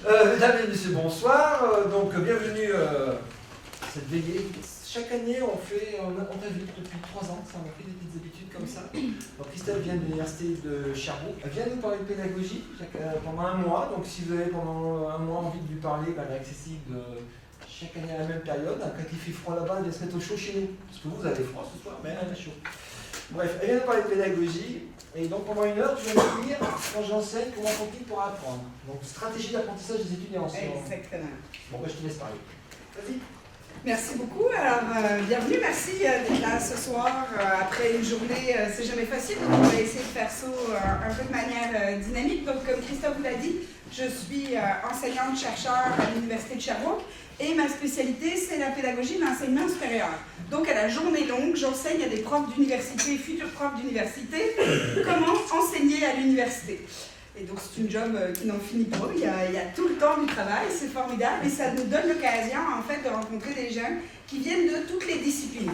Mesdames et messieurs, bonsoir. Donc, bienvenue à cette veillée. Chaque année, on t'invite depuis 3 ans, ça on a pris des petites habitudes comme ça. Donc, Christelle vient de l'université de Sherbrooke. Elle vient nous parler de pédagogie pendant un mois. Donc, si vous avez pendant un mois envie de lui parler, elle est accessible chaque année à la même période. Quand il fait froid là-bas, elle vient se mettre au chaud chez nous. Parce que vous avez froid ce soir, mais elle a chaud. Bref, elle vient nous parler de pédagogie. Et donc pendant 1 heure, je vais vous dire, quand j'enseigne, comment faut-il pour apprendre. Donc stratégie d'apprentissage des étudiants. Exactement. Bon, je te laisse parler. Vas-y. Merci beaucoup. Alors, bienvenue. Merci d'être là ce soir. Après une journée, c'est jamais facile, donc on va essayer de faire ça un peu de manière dynamique. Donc, comme Christophe vous l'a dit, je suis enseignante-chercheur à l'Université de Sherbrooke et ma spécialité, c'est la pédagogie de l'enseignement supérieur. Donc, à la journée longue, j'enseigne à des profs d'université, futurs profs d'université, comment enseigner à l'université. Et donc, c'est une job qui n'en finit pas. Il y a tout le temps du travail, c'est formidable. Et ça nous donne l'occasion, en fait, de rencontrer des gens qui viennent de toutes les disciplines.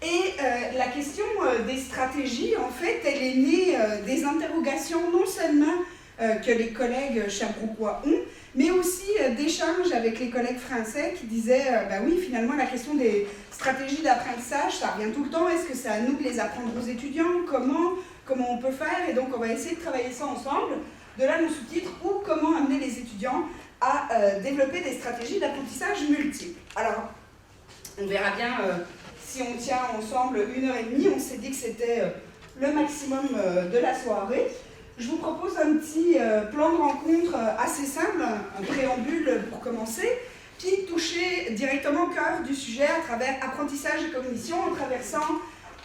Et la question des stratégies, en fait, elle est née des interrogations non seulement que les collègues sherbrookois ont, mais aussi d'échanges avec les collègues français qui disaient, ben oui, finalement, la question des stratégies d'apprentissage, ça revient tout le temps. Est-ce que c'est à nous de les apprendre aux étudiants? Comment on peut faire? Et donc, on va essayer de travailler ça ensemble. De là, nos sous-titres, ou comment amener les étudiants à développer des stratégies d'apprentissage multiples. Alors, on verra bien si on tient ensemble 1h30. On s'est dit que c'était le maximum de la soirée. Je vous propose un petit plan de rencontre assez simple, un préambule pour commencer, qui touchait directement au cœur du sujet à travers apprentissage et cognition, en traversant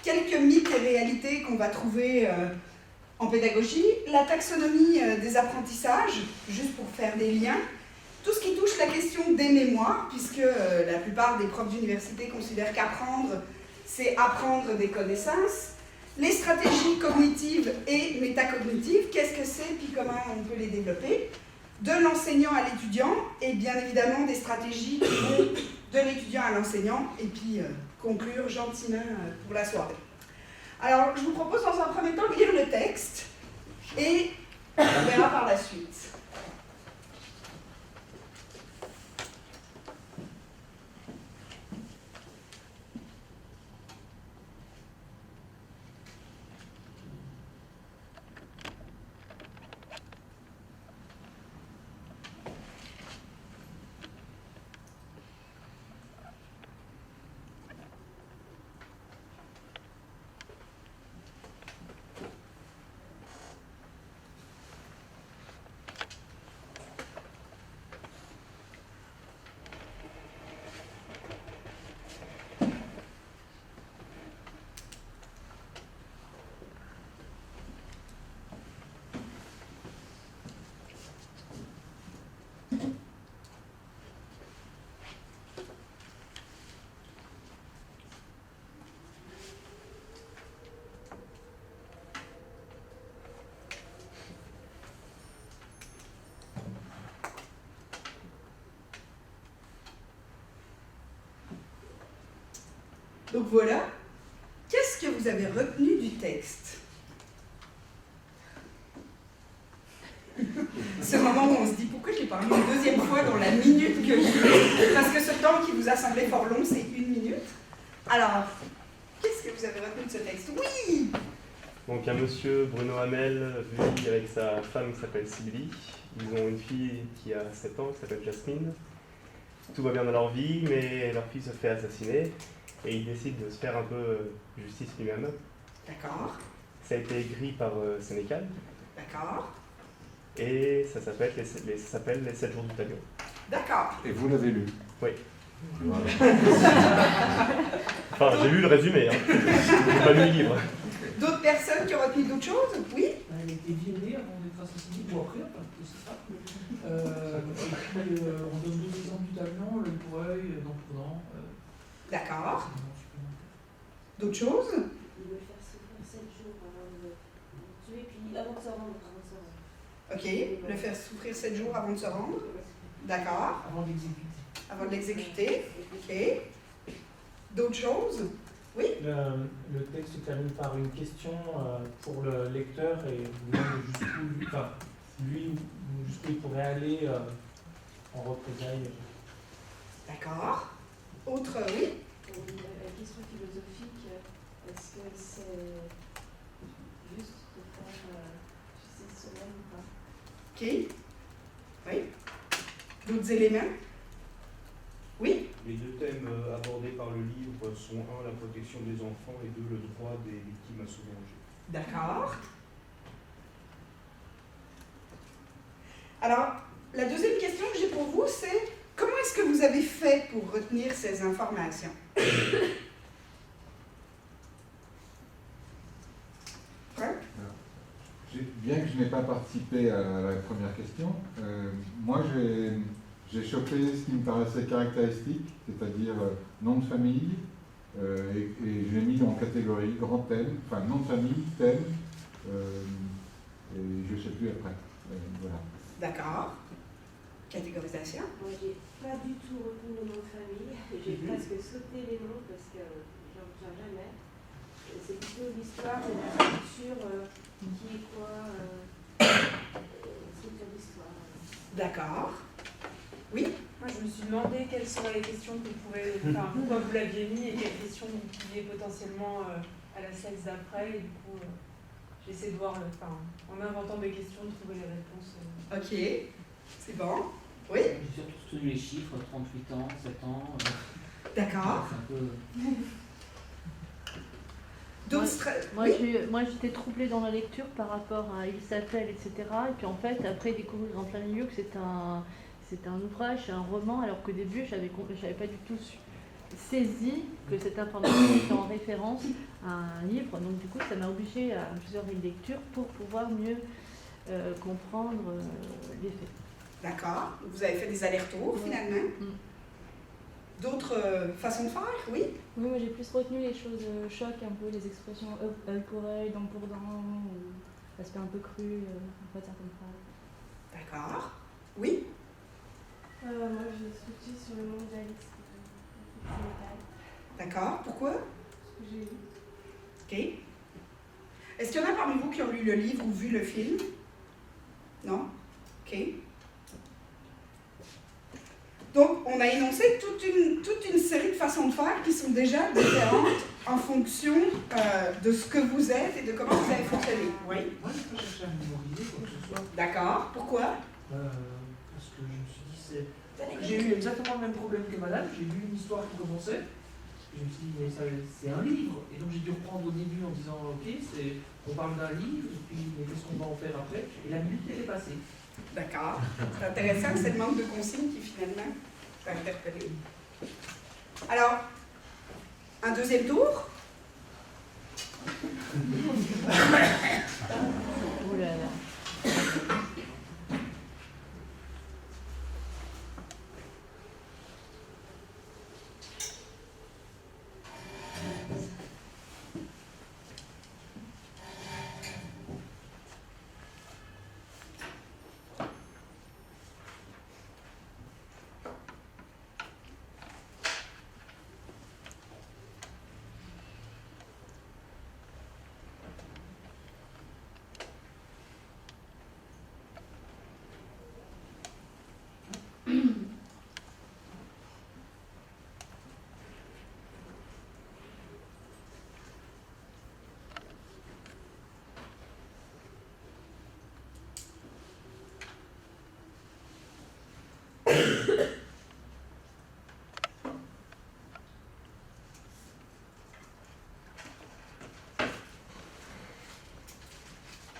quelques mythes et réalités qu'on va trouver en pédagogie, la taxonomie des apprentissages, juste pour faire des liens, tout ce qui touche la question des mémoires, puisque la plupart des profs d'université considèrent qu'apprendre, c'est apprendre des connaissances, les stratégies cognitives et métacognitives, qu'est-ce que c'est, puis comment on peut les développer, de l'enseignant à l'étudiant, et bien évidemment des stratégies qui vont de l'étudiant à l'enseignant, et puis conclure gentiment pour la soirée. Alors, je vous propose dans un premier temps de lire le texte, et on verra par la suite. Donc voilà, qu'est-ce que vous avez retenu du texte? Ce moment où on se dit pourquoi j'ai parlé une deuxième fois dans la minute que j'ai, parce que ce temps qui vous a semblé fort long, c'est 1 minute. Alors, qu'est-ce que vous avez retenu de ce texte? Oui! Donc un monsieur, Bruno Hamel, vit avec sa femme qui s'appelle Sylvie. Ils ont une fille qui a 7 ans, qui s'appelle Jasmine. Tout va bien dans leur vie, mais leur fille se fait assassiner. Et il décide de se faire un peu justice lui-même. D'accord. Ça a été écrit par Sénécal. D'accord. Et ça s'appelle les 7 jours du talion. D'accord. Et vous l'avez lu? Oui. Voilà. Enfin, j'ai lu le résumé, hein. J'ai pas lu le livre. D'autres personnes qui ont retenu d'autres choses? Oui? Elle a été violée avant d'être assassinée, ou après, c'est ça. Et puis, on donne 2 exemples du talion, l'œil pour œil, dent pour dent. D'accord. D'autres choses? Il veut faire souffrir 7 jours avant de tuer, puis avant de se rendre. Ok, le faire souffrir 7 jours avant de se rendre. D'accord. Avant de l'exécuter. Avant de l'exécuter. Ok. D'autres choses? Oui. Le texte se termine par une question pour le lecteur et vous demande jusqu'où il pourrait aller en représailles. D'accord. Autre, oui. La question philosophique, est-ce que c'est juste de faire cela ou pas? OK. Oui. D'autres éléments? Oui. Les deux thèmes abordés par le livre sont 1. La protection des enfants et 2. Le droit des victimes à se venger. D'accord. Alors, la deuxième question que j'ai pour vous, c'est comment est-ce que vous avez fait pour retenir ces informations? Franck? Bien que je n'ai pas participé à la première question, moi j'ai chopé ce qui me paraissait caractéristique, c'est-à-dire nom de famille, et je l'ai mis en catégorie grand thème, enfin nom de famille, thème, et je ne sais plus après. Voilà. D'accord. Catégorisation. Moi, j'ai pas du tout retenu le nom de famille. J'ai presque sauté les noms parce que j'en retiens jamais. C'est plutôt l'histoire et la structure, qui est quoi, structure d'histoire. D'accord. Oui. Moi, je me suis demandé quelles seraient les questions que vous pouvez, enfin, pourquoi vous l'aviez mis et quelles questions vous pouviez potentiellement à la séance d'après. Et du coup, j'ai essayé de voir, en inventant des questions, de trouver les réponses. OK. C'est bon. Oui. J'ai surtout retenu les chiffres, 38 ans, 7 ans. D'accord. C'est un peu... Moi, j'étais troublée dans la lecture par rapport à Il s'appelle, etc. Et puis en fait, après, découvrir en plein milieu que c'est un ouvrage, c'est un roman, alors qu'au début, je n'avais pas du tout saisi que cette information était en référence à un livre. Donc du coup, ça m'a obligée à plusieurs lectures pour pouvoir mieux comprendre les faits. D'accord. Vous avez fait des allers-retours, finalement. D'autres façons de faire, oui? Oui, moi j'ai plus retenu les choses choc, un peu les expressions œil pour œil, dent pour dent, ou l'aspect un peu cru, en fait, certaines phrases. D'accord. Oui? Moi, j'ai switché sur le mondialisme. D'accord. Pourquoi? Ce que j'ai lu. OK. Est-ce qu'il y en a parmi vous qui ont lu le livre ou vu le film? Non? OK. Donc, on a énoncé toute une série de façons de faire qui sont déjà différentes en fonction de ce que vous êtes et de comment vous avez fonctionné. Oui? Moi, je n'ai pas cherché à mémoriser quoi que ce soit. D'accord. Pourquoi? Parce que je me suis dit, j'ai eu exactement le même problème que madame. J'ai lu une histoire qui commençait. Je me suis dit, mais c'est un livre. Et donc, j'ai dû reprendre au début en disant, OK, on parle d'un livre, et puis, mais qu'est-ce qu'on va en faire après? Et la minute était passée. D'accord. C'est intéressant, c'est le manque de consignes qui finalement peut interpeller. Alors, un deuxième tour? Oh là là.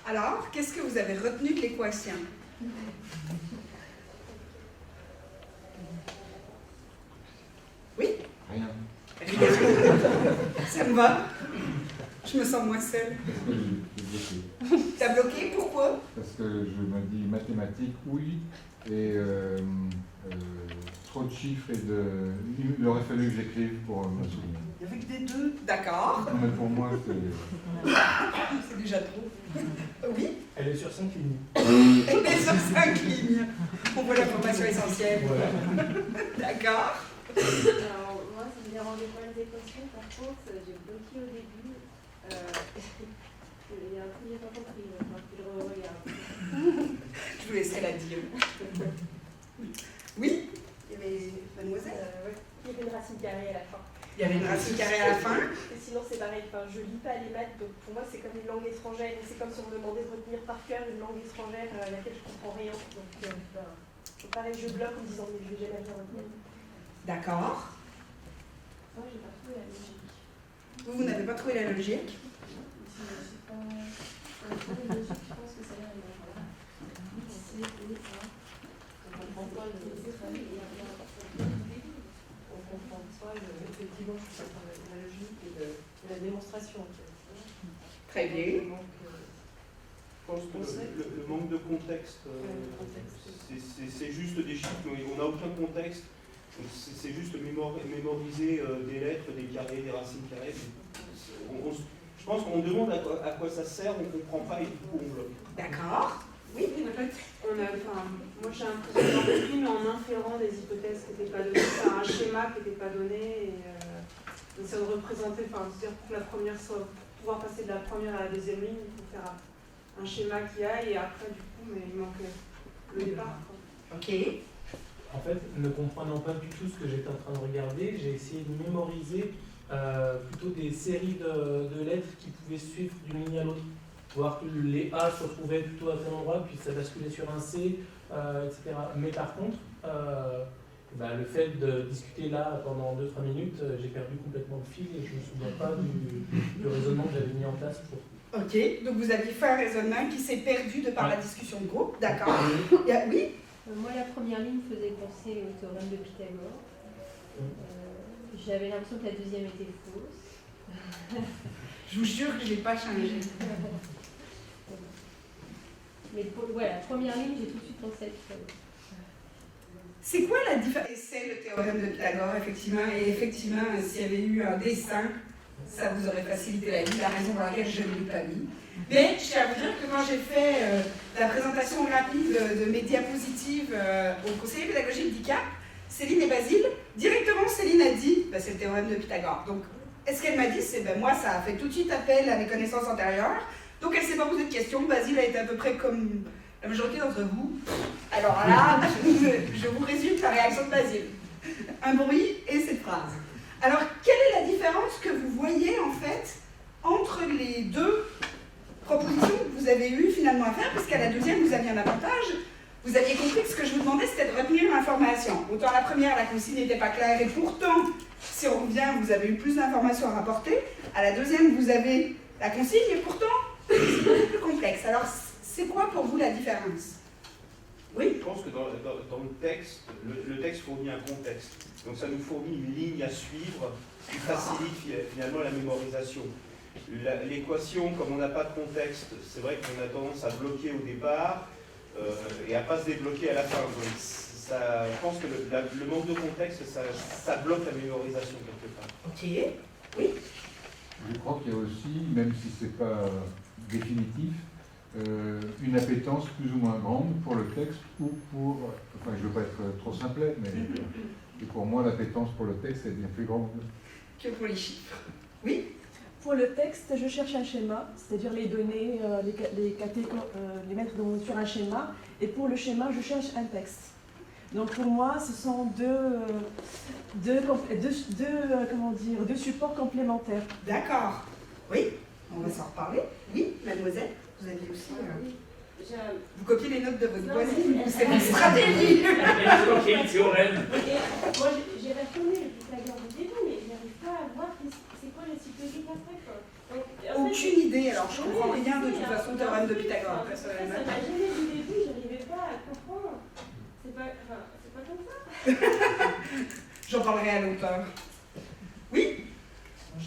Alors, qu'est-ce que vous avez retenu de l'équation? Oui? Rien. Rien. Ça me va? Je me sens moins seule. Parce que j'ai bloqué. T'as bloqué? Pourquoi? Parce que je me dis mathématiques, oui, et trop de chiffres et il aurait fallu que j'écrive pour me souvenir. Il n'y avait que des deux. D'accord. Non, mais pour moi, c'est... C'est déjà trop. Oui? Elle est sur 5 lignes. Elle est sur 5 lignes. On voit l'information essentielle. Voilà. D'accord. Alors, moi, ça veut dire dérangeait pas les équations, par contre, j'ai bloqué au début. Il y a un truc que j'ai pas compris, il va falloir que je regarde. Je vous laisserai la dire. Oui, il y avait mademoiselle. Ouais. Il y avait une racine carrée à la fin. Il y avait une racine carrée à la fin. Et sinon, c'est pareil, enfin, je lis pas les maths, donc pour moi, c'est comme une langue étrangère. Et c'est comme si on me demandait de retenir par cœur une langue étrangère à laquelle je comprends rien. Donc, pareil, je bloque en me disant, mais je vais jamais rien retenir. D'accord. Moi, j'ai pas trouvé la logique. Vous n'avez pas trouvé la logique? C'est pas... Je pense que ça a l'air de c'est on comprend pas effectivement la logique et la démonstration. Très bien. Je pense que le manque de contexte, c'est juste des chiffres, mais on n'a aucun contexte. C'est juste mémoriser des lettres, des carrés, des racines carrées. Je pense qu'on demande à quoi ça sert, on ne comprend pas et du coup on bloque. D'accord. Oui, en fait, moi j'ai l'impression d'avoir compris, mais en inférant des hypothèses qui n'étaient pas données, enfin, un schéma qui n'était pas donné, et ça de représenter, c'est-à-dire pour que la première soit, pour pouvoir passer de la première à la deuxième ligne, il faut faire un schéma qui aille, et après du coup, mais il manque le départ. Ok. En fait, ne comprenant pas du tout ce que j'étais en train de regarder, j'ai essayé de mémoriser plutôt des séries de lettres qui pouvaient suivre d'une ligne à l'autre. Voir que les A se retrouvaient plutôt à tel endroit, puis ça basculait sur un C, etc. Mais par contre, le fait de discuter là pendant 2-3 minutes, j'ai perdu complètement le fil et je ne me souviens pas du raisonnement que j'avais mis en place pour. Ok, donc vous aviez fait un raisonnement qui s'est perdu de par la discussion de groupe, d'accord. Oui. Moi, la première ligne faisait penser au théorème de Pythagore. J'avais l'impression que la deuxième était fausse. Je vous jure que je n'ai pas changé. Mais la première ligne, j'ai tout de suite pensé à Pythagore. C'est quoi la différence? C'est le théorème de Pythagore, effectivement, et effectivement, s'il y avait eu un dessin, ça vous aurait facilité la vie, la raison pour laquelle je ne l'ai pas mis. Mais je tiens à vous dire que quand j'ai fait la présentation rapide de mes diapositives au conseiller pédagogique d'ICAP, Céline et Basile, directement Céline a dit c'est le théorème de Pythagore. Donc, ce qu'elle m'a dit, c'est moi, ça a fait tout de suite appel à mes connaissances antérieures. Donc, elle ne s'est pas posé de questions. Basile a été à peu près comme la majorité d'entre vous. Alors là, je vous résume la réaction de Basile. Un bruit et cette phrase. Alors, quelle est la différence que vous voyez, en fait, entre les deux propositions que vous avez eues finalement à faire? Parce qu'à la deuxième, vous aviez un avantage. Vous aviez compris que ce que je vous demandais, c'était de retenir l'information. Autant à la première, la consigne n'était pas claire, et pourtant, si on revient, vous avez eu plus d'informations à rapporter. À la deuxième, vous avez la consigne, et pourtant, c'est beaucoup plus complexe. Alors, c'est quoi pour vous la différence? Oui? Je pense que dans le texte, le texte fournit un contexte. Donc ça nous fournit une ligne à suivre qui facilite finalement la mémorisation. L'équation, comme on n'a pas de contexte, c'est vrai qu'on a tendance à bloquer au départ et à ne pas se débloquer à la fin. Donc, je pense que le manque de contexte, ça bloque la mémorisation quelque part. Ok. Oui. Je crois qu'il y a aussi, même si ce n'est pas définitif, une appétence plus ou moins grande pour le texte ou pour... Enfin, je ne veux pas être trop simplet, mais et pour moi, l'appétence pour le texte est bien plus grande. Que pour les chiffres. Oui. Pour le texte, je cherche un schéma, c'est-à-dire les données, les mettre sur un schéma. Et pour le schéma, je cherche un texte. Donc pour moi, ce sont deux supports complémentaires. D'accord. Oui, on va s'en reparler. Oui, mademoiselle, vous aviez aussi... Vous copiez les notes de votre voisine, c'est une stratégie. Moi, j'ai retourné le Pythagore du début, mais je n'arrive pas à voir c'est quoi la suite logique après. Aucune idée, alors je comprends rien de toute façon au théorème de Pythagore, personnellement. Ça m'a gêné du début, je n'arrivais pas à comprendre. C'est pas comme ça. J'en parlerai à l'auteur. Oui? Je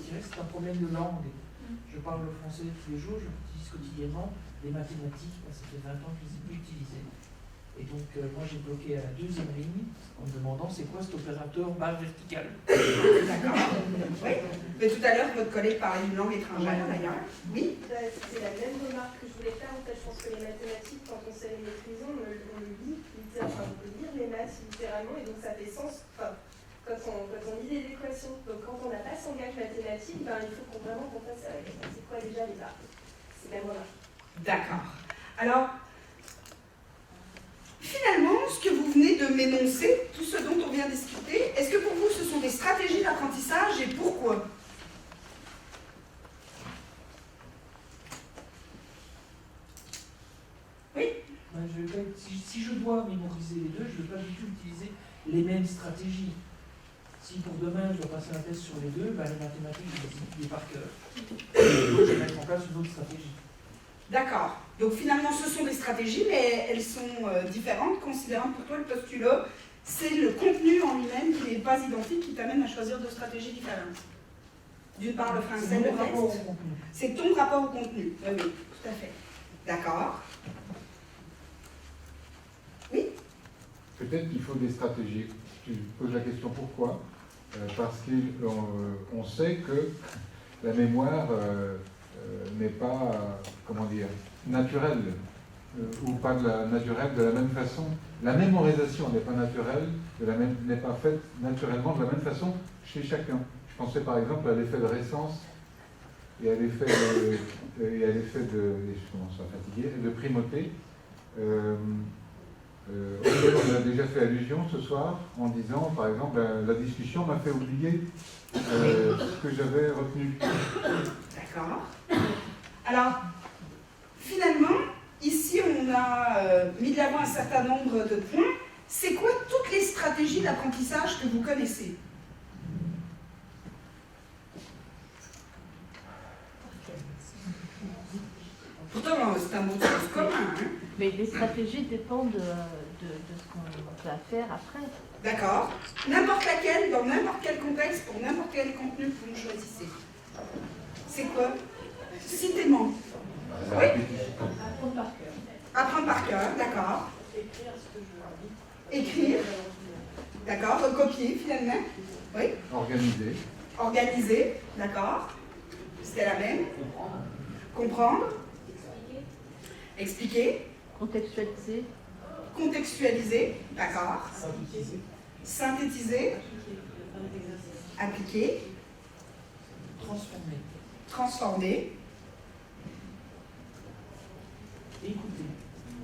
dirais que c'est un problème de langue. Je parle le français tous les jours, je l'utilise quotidiennement. Les mathématiques, ça fait 20 ans que je les ai plus utilisées. Et donc, moi, j'ai bloqué à la deuxième ligne en me demandant c'est quoi cet opérateur barre verticale. D'accord. Oui. Mais tout à l'heure, votre collègue parlait d'une langue étrangère, d'ailleurs. Oui. C'est la même remarque que je voulais faire. En fait, je pense que les mathématiques, quand on sait les maîtriser, on le lit littéralement. Enfin, on peut lire les maths littéralement, et donc ça fait sens. Enfin, quand on lit des équations, donc quand on n'a pas son gage mathématique, ben, il faut vraiment qu'on fasse c'est quoi déjà les barres. C'est même là. D'accord. Alors, finalement, ce que vous venez de m'énoncer, tout ce dont on vient discuter, est-ce que pour vous ce sont des stratégies d'apprentissage et pourquoi? Oui? Ben, si je dois mémoriser les deux, je ne vais pas du tout utiliser les mêmes stratégies. Si pour demain je dois passer un test sur les deux, ben, les mathématiques, je vais les étudier par cœur. Donc, je vais mettre en place une autre stratégie. D'accord. Donc finalement, ce sont des stratégies, mais elles sont différentes, considérant pour toi le postulat, c'est le contenu en lui-même qui n'est pas identique, qui t'amène à choisir deux stratégies différentes. D'une part, le français, le texte. C'est ton rapport au contenu. Oui, oui, tout à fait. D'accord. Oui? Peut-être qu'il faut des stratégies. Tu poses la question pourquoi? Parce qu'on sait que la mémoire n'est pas, comment dire, naturelle, ou pas naturelle de la même façon. La mémorisation n'est pas naturelle, n'est pas faite naturellement de la même façon chez chacun. Je pensais par exemple à l'effet de récence et à l'effet je commence à fatiguer, de primauté. On a déjà fait allusion ce soir en disant, par exemple, la discussion m'a fait oublier ce que j'avais retenu. D'accord. Alors, finalement, ici on a mis de l'avant un certain nombre de points. C'est quoi toutes les stratégies d'apprentissage que vous connaissez? Pourtant, c'est un mot de sens commun. Hein? Mais les stratégies dépendent de ce qu'on va faire après. D'accord. N'importe laquelle, dans n'importe quel contexte, pour n'importe quel contenu que vous choisissez. C'est quoi? Citez-moi. Oui? Apprendre par cœur. Apprendre par cœur, d'accord. Écrire ce que je lis. Écrire. D'accord. Recopier, finalement. Oui? Organiser. Organiser, d'accord. C'était la même. Comprendre. Expliquer. Contextualiser. Contextualiser, d'accord. Synthétiser. Synthétiser. Appliquer. Transformer. Transformer. Écouter.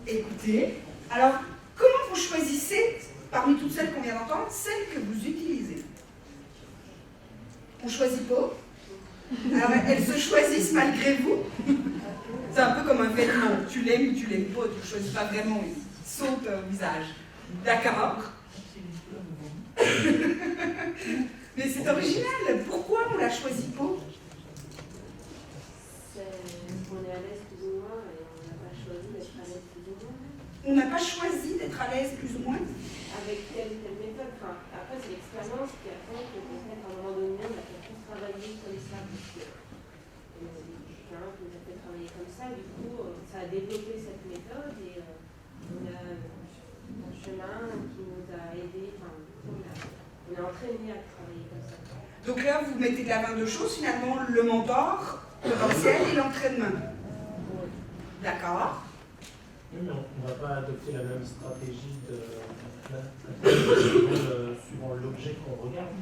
Écouter. Alors, comment vous choisissez, parmi toutes celles qu'on vient d'entendre, celles que vous utilisez? On ne choisit pas. Alors, elles se choisissent malgré vous. C'est un peu comme un vêtement. Tu l'aimes ou tu l'aimes pas. Tu ne choisis pas vraiment. Il saute au visage. D'accord. Mais c'est original. Pourquoi on ne la choisit pas? On est à l'aise plus ou moins et on n'a pas choisi d'être à l'aise plus ou moins. On n'a pas choisi d'être à l'aise plus ou moins? Avec telle ou telle méthode. Enfin, après, c'est l'expérience qui apprend que peut-être à un moment donné, on a fait plus travailler comme ça. Parce que quelqu'un qui nous a fait travailler comme ça, du coup, ça a développé cette méthode et on a un chemin qui nous a aidés. Enfin, on est entraîné à travailler comme ça. Donc là, vous mettez de l'avant deux choses, finalement, le mentor potentiel et l'entraînement. D'accord. Oui, mais on ne va pas adopter la même stratégie suivant l'objet qu'on regarde.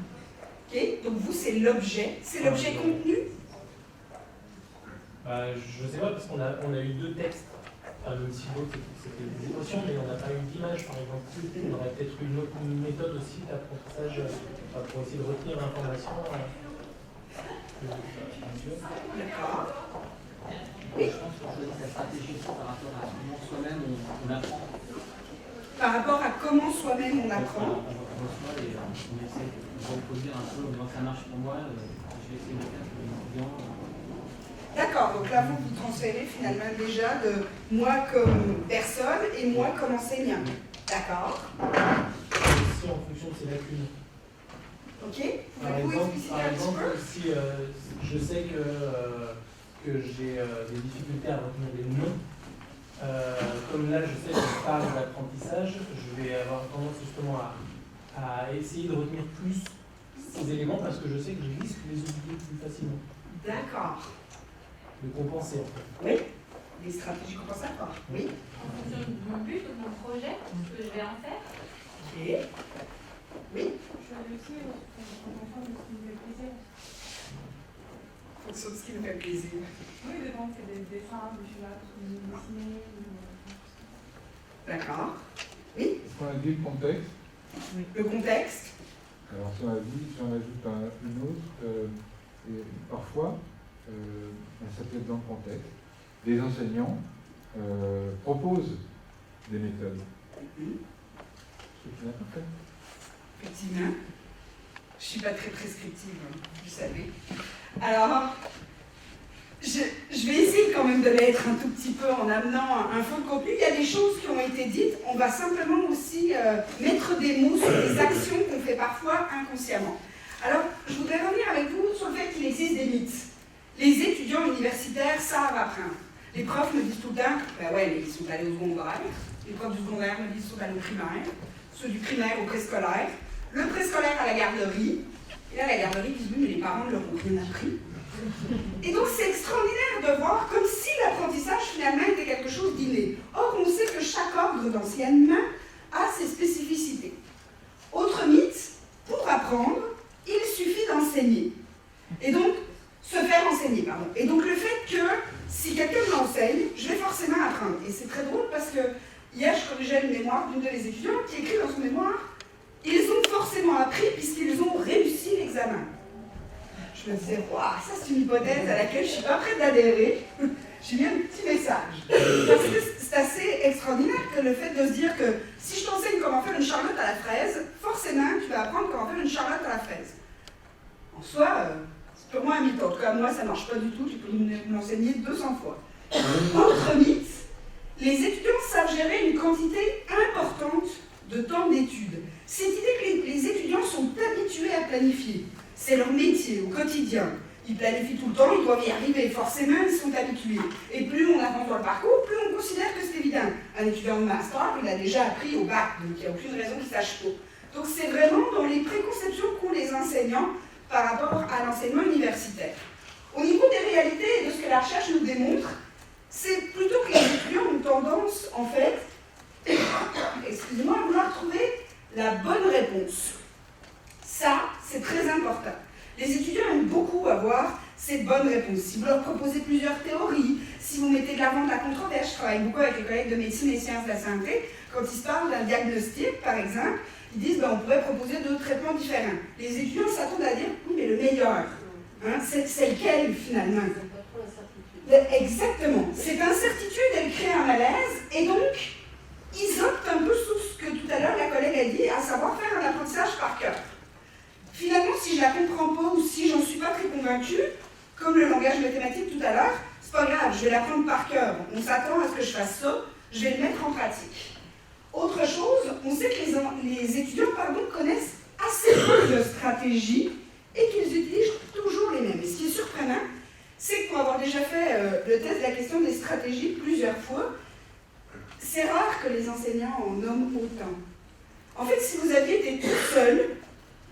Ok, donc vous, c'est l'objet. C'est l'objet contenu? Je ne sais pas, parce qu'on a eu deux textes. Même si l'autre, c'était des émotions, mais on n'a pas eu d'image, par exemple. On aurait peut-être eu une autre méthode aussi d'apprentissage pour essayer de retenir l'information. D'accord. Oui. Je pense qu'on choisit sa stratégie par rapport à comment soi-même on apprend. Par rapport à comment soi-même on apprend. On reçoit et on essaie de reproduire un peu comment ça marche pour moi. Je vais essayer de faire pour les étudiants. D'accord, donc là vous transférez finalement déjà de moi comme personne et moi comme enseignant. D'accord. Aussi en fonction de ses lacunes. Ok. Vous expliciter un petit peu? Si je sais que j'ai des difficultés à retenir des noms, comme là je sais que je parle d'apprentissage, je vais avoir tendance justement à essayer de retenir plus ces éléments parce que je sais que je risque de les oublier plus facilement. D'accord. De compenser en fait. Oui. Des stratégies compensatoires. Oui. En fonction de mon but ou de mon projet, ce que je vais en faire. Ok. Oui. Je choisis aussi en fonction de ce qui me fait plaisir. En fonction de ce qui me fait plaisir. Oui, devant, c'est des dessins, je suis là, je vais dessiner. D'accord. Oui. On a dit le contexte. Le contexte. Alors si on a dit, j'en ajoute une autre. Et parfois, ça peut être dans le contexte, les enseignants proposent des méthodes. Ce qui n'a pas fait. Effectivement. Je ne suis pas très prescriptive, vous savez. Alors, je vais essayer quand même de l'être un tout petit peu en amenant un fond de contenu. Il y a des choses qui ont été dites. On va simplement aussi mettre des mots sur des actions qu'on fait parfois inconsciemment. Alors, je voudrais revenir avec vous sur le fait qu'il existe des mythes. Les étudiants universitaires savent apprendre. Les profs me disent tout le temps, ben ouais, mais ils sont allés au secondaire. Les profs du secondaire me disent qu'ils sont allés au primaire. Ceux du primaire au préscolaire. Le préscolaire à la garderie. Et là, la garderie dit oui, mais les parents ne leur ont rien appris. Et donc, c'est extraordinaire de voir comme si l'apprentissage, finalement, était quelque chose d'inné. Or, on sait que chaque ordre d'enseignement a ses spécificités. Autre mythe, pour apprendre, il suffit d'enseigner. Et donc, se faire enseigner, pardon. Et donc, le fait que si quelqu'un m'enseigne, je vais forcément apprendre. Et c'est très drôle parce que hier, je corrigeais le mémoire d'une des étudiantes qui écrit dans son mémoire « Ils ont forcément appris puisqu'ils ont réussi l'examen ». Je me disais, waouh, ça c'est une hypothèse à laquelle je ne suis pas prête d'adhérer. J'ai mis un petit message. Parce que c'est assez extraordinaire que le fait de se dire que si je t'enseigne comment faire une charlotte à la fraise, forcément tu vas apprendre comment faire une charlotte à la fraise. En soi, c'est purement un mythe. En tout cas, moi ça ne marche pas du tout, j'ai pu m'enseigner 200 fois. Autre mythe, les étudiants savent gérer une quantité importante de temps d'études. Cette idée que les étudiants sont habitués à planifier. C'est leur métier au quotidien. Ils planifient tout le temps, ils doivent y arriver. Forcément, ils sont habitués. Et plus on avance dans le parcours, plus on considère que c'est évident. Un étudiant de master, il a déjà appris au bac, donc il n'y a aucune raison qu'il sache tout. Donc c'est vraiment dans les préconceptions qu'ont les enseignants par rapport à l'enseignement universitaire. Au niveau des réalités et de ce que la recherche nous démontre, c'est plutôt que les étudiants ont tendance, en fait, excusez-moi, à vouloir trouver la bonne réponse. Ça, c'est très important. Les étudiants aiment beaucoup avoir cette bonne réponse. Si vous leur proposez plusieurs théories, si vous mettez de l'avant de la controverse, je travaille beaucoup avec les collègues de médecine et sciences de la santé, quand ils se parlent d'un diagnostic, par exemple, ils disent on pourrait proposer 2 traitements différents. Les étudiants s'attendent à dire oui, mais le meilleur, hein, c'est lequel finalement? Exactement. Cette incertitude, elle crée un malaise, et donc, ils optent un peu sous ce que tout à l'heure la collègue a dit, à savoir faire un apprentissage par cœur. Finalement, si je la comprends pas ou si j'en suis pas très convaincue, comme le langage mathématique tout à l'heure, c'est pas grave, je vais l'apprendre par cœur. On s'attend à ce que je fasse ça, je vais le mettre en pratique. Autre chose, on sait que les étudiants connaissent assez peu de stratégies et qu'ils utilisent toujours les mêmes. Et ce qui est surprenant, c'est que pour avoir déjà fait le test de la question des stratégies plusieurs fois, c'est rare que les enseignants en nomment autant. En fait, si vous aviez été tout seul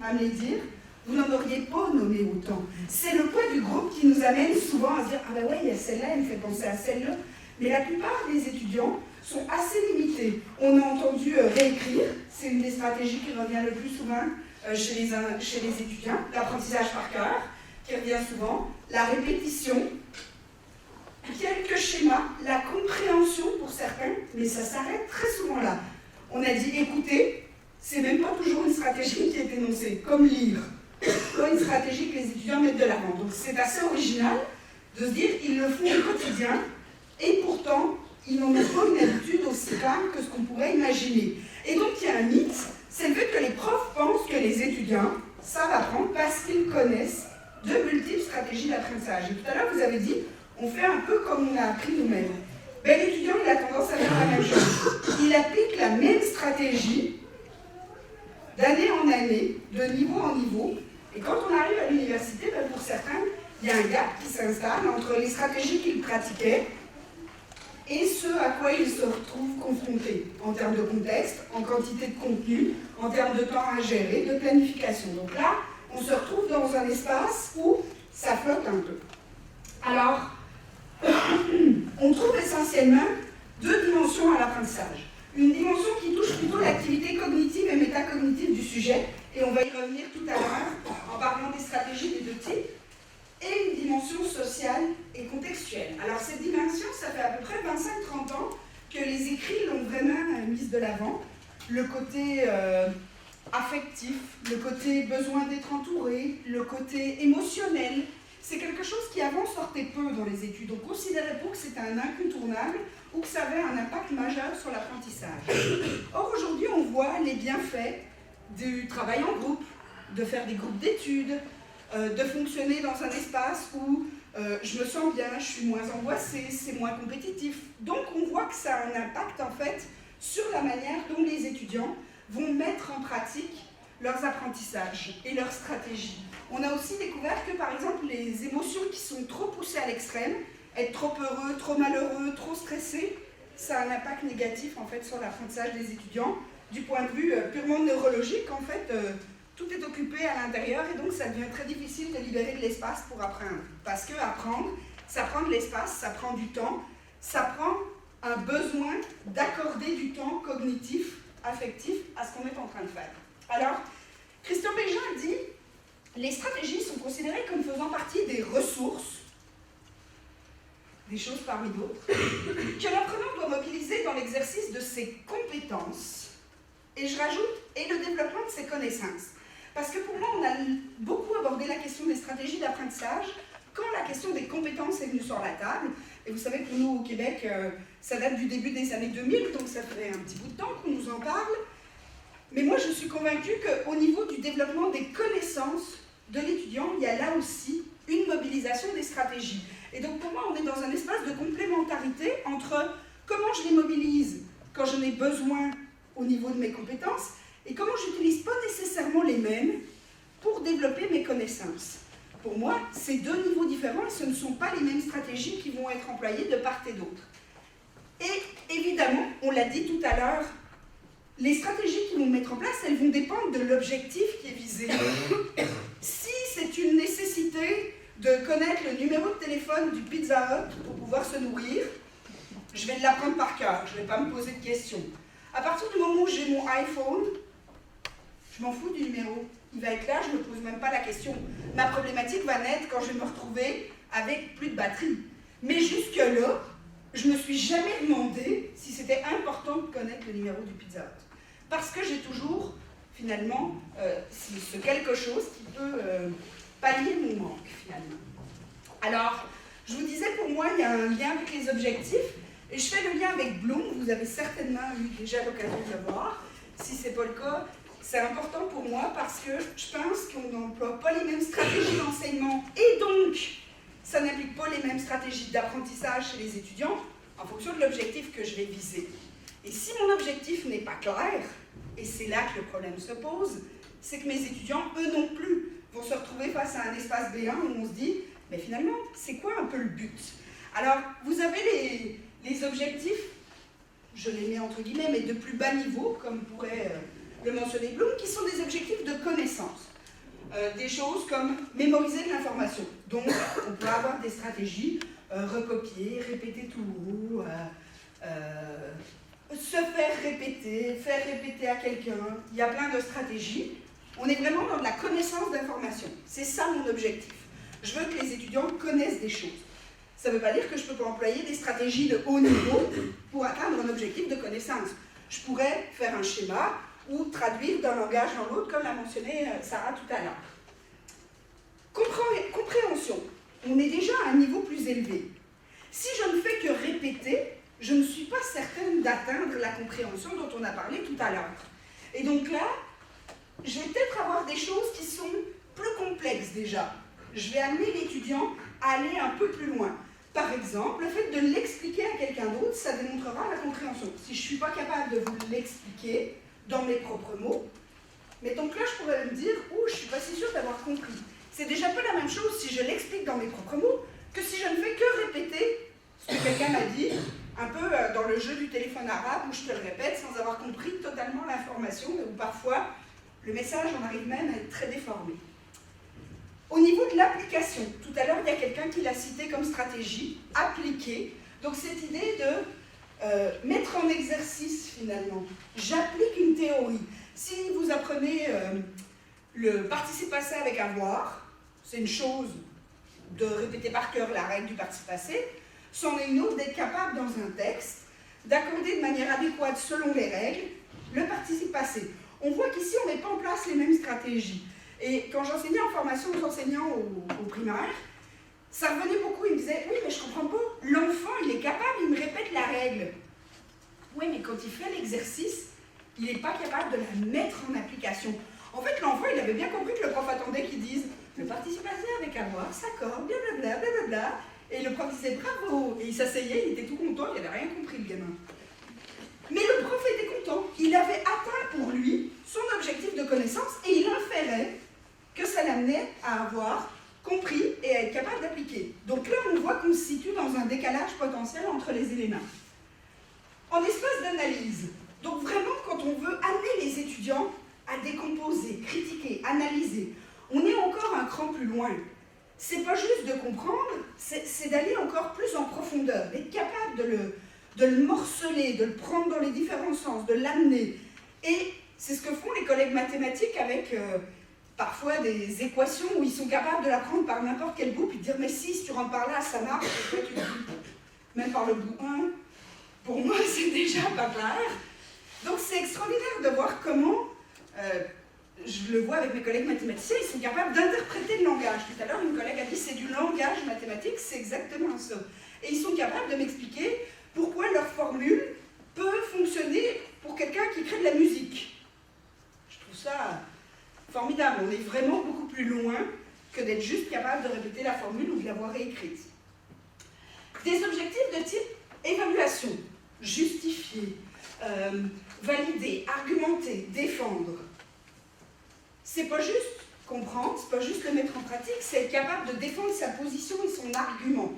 à me les dire, vous n'en auriez pas nommé autant. C'est le poids du groupe qui nous amène souvent à se dire « Ah ben ouais, il y a celle-là, elle me fait penser à celle-là ». Mais la plupart des étudiants sont assez limités. On a entendu réécrire, c'est une des stratégies qui revient le plus souvent chez les étudiants, l'apprentissage par cœur, qui revient souvent, la répétition, quelques schémas, la compréhension pour certains, mais ça s'arrête très souvent là. On a dit écouter, c'est même pas toujours une stratégie qui est énoncée, comme lire. Pas une stratégie que les étudiants mettent de l'avant. Donc c'est assez original de se dire ils le font au quotidien et pourtant ils n'ont même pas une habitude aussi rare que ce qu'on pourrait imaginer. Et donc il y a un mythe, c'est le fait que les profs pensent que les étudiants savent apprendre parce qu'ils connaissent de multiples stratégies d'apprentissage. Et tout à l'heure vous avez dit on fait un peu comme on a appris nous-mêmes. Ben, l'étudiant il a tendance à faire la même chose. Il applique la même stratégie d'année en année, de niveau en niveau. Et quand on arrive à l'université, ben pour certains, il y a un gap qui s'installe entre les stratégies qu'ils pratiquaient et ce à quoi ils se retrouvent confrontés, en termes de contexte, en quantité de contenu, en termes de temps à gérer, de planification. Donc là, on se retrouve dans un espace où ça flotte un peu. Alors, on trouve essentiellement 2 dimensions à l'apprentissage. Une dimension qui touche plutôt l'activité cognitive et métacognitive du sujet, et on va y revenir tout à l'heure en parlant des stratégies des deux types, et une dimension sociale et contextuelle. Alors cette dimension, ça fait à peu près 25-30 ans que les écrits l'ont vraiment mise de l'avant. Le côté affectif, le côté besoin d'être entouré, le côté émotionnel, c'est quelque chose qui avant sortait peu dans les études. On considérait pas que c'était un incontournable ou que ça avait un impact majeur sur l'apprentissage. Or aujourd'hui, on voit les bienfaits du travail en groupe, de faire des groupes d'études, de fonctionner dans un espace où je me sens bien, je suis moins angoissée, c'est moins compétitif. Donc on voit que ça a un impact en fait sur la manière dont les étudiants vont mettre en pratique leurs apprentissages et leurs stratégies. On a aussi découvert que par exemple les émotions qui sont trop poussées à l'extrême, être trop heureux, trop malheureux, trop stressé, ça a un impact négatif en fait sur l'apprentissage des étudiants. Du point de vue purement neurologique, en fait, tout est occupé à l'intérieur et donc ça devient très difficile de libérer de l'espace pour apprendre. Parce que apprendre, ça prend de l'espace, ça prend du temps, ça prend un besoin d'accorder du temps cognitif, affectif à ce qu'on est en train de faire. Alors, Christophe Bégin dit « Les stratégies sont considérées comme faisant partie des ressources, des choses parmi d'autres, que l'apprenant doit mobiliser dans l'exercice de ses compétences, et je rajoute, et le développement de ses connaissances. » Parce que pour moi, on a beaucoup abordé la question des stratégies d'apprentissage quand la question des compétences est venue sur la table. Et vous savez, pour nous au Québec, ça date du début des années 2000, donc ça fait un petit bout de temps qu'on nous en parle. Mais moi, je suis convaincue qu'au niveau du développement des connaissances de l'étudiant, il y a là aussi une mobilisation des stratégies. Et donc pour moi, on est dans un espace de complémentarité entre comment je les mobilise quand j'en ai besoin au niveau de mes compétences et comment je n'utilise pas nécessairement les mêmes pour développer mes connaissances. Pour moi, c'est deux niveaux différents et ce ne sont pas les mêmes stratégies qui vont être employées de part et d'autre. Et évidemment, on l'a dit tout à l'heure, les stratégies qu'ils vont mettre en place, elles vont dépendre de l'objectif qui est visé. Si c'est une nécessité de connaître le numéro de téléphone du Pizza Hut pour pouvoir se nourrir, je vais l'apprendre par cœur, je ne vais pas me poser de questions. À partir du moment où j'ai mon iPhone, je m'en fous du numéro. Il va être là, je ne me pose même pas la question. Ma problématique va naître quand je vais me retrouver avec plus de batterie. Mais jusque-là, je ne me suis jamais demandé si c'était important de connaître le numéro du Pizza Hut. Parce que j'ai toujours, finalement, ce quelque chose qui peut pallier mon manque, finalement. Alors, je vous disais, pour moi, il y a un lien avec les objectifs. Et je fais le lien avec Bloom, vous avez certainement eu déjà l'occasion de le voir. Si ce n'est pas le cas, c'est important pour moi parce que je pense qu'on n'emploie pas les mêmes stratégies d'enseignement et donc ça n'implique pas les mêmes stratégies d'apprentissage chez les étudiants en fonction de l'objectif que je vais viser. Et si mon objectif n'est pas clair, et c'est là que le problème se pose, c'est que mes étudiants, eux non plus, vont se retrouver face à un espace B1 où on se dit, mais finalement, c'est quoi un peu le but? Alors, vous avez les objectifs, je les mets entre guillemets, mais de plus bas niveau, comme pourrait le mentionner Bloom, qui sont des objectifs de connaissance. Des choses comme mémoriser de l'information. Donc, on peut avoir des stratégies, recopier, répéter tout haut, se faire répéter à quelqu'un. Il y a plein de stratégies. On est vraiment dans de la connaissance d'information. C'est ça mon objectif. Je veux que les étudiants connaissent des choses. Ça ne veut pas dire que je ne peux pas employer des stratégies de haut niveau pour atteindre un objectif de connaissance. Je pourrais faire un schéma ou traduire d'un langage dans l'autre, comme l'a mentionné Sarah tout à l'heure. Compréhension. On est déjà à un niveau plus élevé. Si je ne fais que répéter, je ne suis pas certaine d'atteindre la compréhension dont on a parlé tout à l'heure. Et donc là, je vais peut-être avoir des choses qui sont plus complexes déjà. Je vais amener l'étudiant à aller un peu plus loin. Par exemple, le fait de l'expliquer à quelqu'un d'autre, ça démontrera la compréhension. Si je ne suis pas capable de vous l'expliquer dans mes propres mots, mettons que là, je pourrais me dire « Ouh, je ne suis pas si sûre d'avoir compris ». C'est déjà pas la même chose si je l'explique dans mes propres mots que si je ne fais que répéter ce que quelqu'un m'a dit, un peu dans le jeu du téléphone arabe où je te le répète sans avoir compris totalement l'information et où parfois le message en arrive même à être très déformé. Au niveau de l'application, tout à l'heure, il y a quelqu'un qui l'a cité comme stratégie, appliquer. Donc cette idée de mettre en exercice finalement. J'applique une théorie. Si vous apprenez le participe passé avec avoir, c'est une chose de répéter par cœur la règle du participe passé, c'en est une autre d'être capable dans un texte d'accorder de manière adéquate selon les règles le participe passé. On voit qu'ici on ne met pas en place les mêmes stratégies. Et quand j'enseignais en formation aux enseignants au primaire, ça revenait beaucoup, ils me disaient « Oui, mais je ne comprends pas, l'enfant il est capable, il me répète la règle. » Oui, mais quand il fait l'exercice, il n'est pas capable de la mettre en application. En fait, l'enfant, il avait bien compris que le prof attendait qu'il dise « Le participe passé avec avoir, s'accorde, blablabla, blablabla. » Et le prof disait « Bravo !» Et il s'asseyait, il était tout content, il n'avait rien compris, le gamin. Mais le prof était content, il avait atteint pour lui son objectif de connaissance et il inférait que ça l'amenait à avoir compris et à être capable d'appliquer. Donc là, on voit qu'on se situe dans un décalage potentiel entre les éléments. En espace d'analyse, donc vraiment quand on veut amener les étudiants à décomposer, critiquer, analyser, on est encore un cran plus loin. C'est pas juste de comprendre, c'est d'aller encore plus en profondeur, d'être capable de le morceler, de le prendre dans les différents sens, de l'amener. Et c'est ce que font les collègues mathématiques avec parfois des équations où ils sont capables de la prendre par n'importe quel bout, puis de dire « mais si tu rentres par là, ça marche », et toi tu le dis, même par le bout 1, pour moi c'est déjà pas clair. Donc c'est extraordinaire de voir comment, je le vois avec mes collègues mathématiciens, ils sont capables d'interpréter le langage. Tout à l'heure, une collègue a dit c'est du langage mathématique, c'est exactement ça. Et ils sont capables de m'expliquer pourquoi leur formule peut fonctionner pour quelqu'un qui crée de la musique. Je trouve ça formidable. On est vraiment beaucoup plus loin que d'être juste capable de répéter la formule ou de l'avoir réécrite. Des objectifs de type évaluation, justifier, valider, argumenter, défendre. C'est pas juste comprendre, c'est pas juste le mettre en pratique, c'est être capable de défendre sa position et son argument.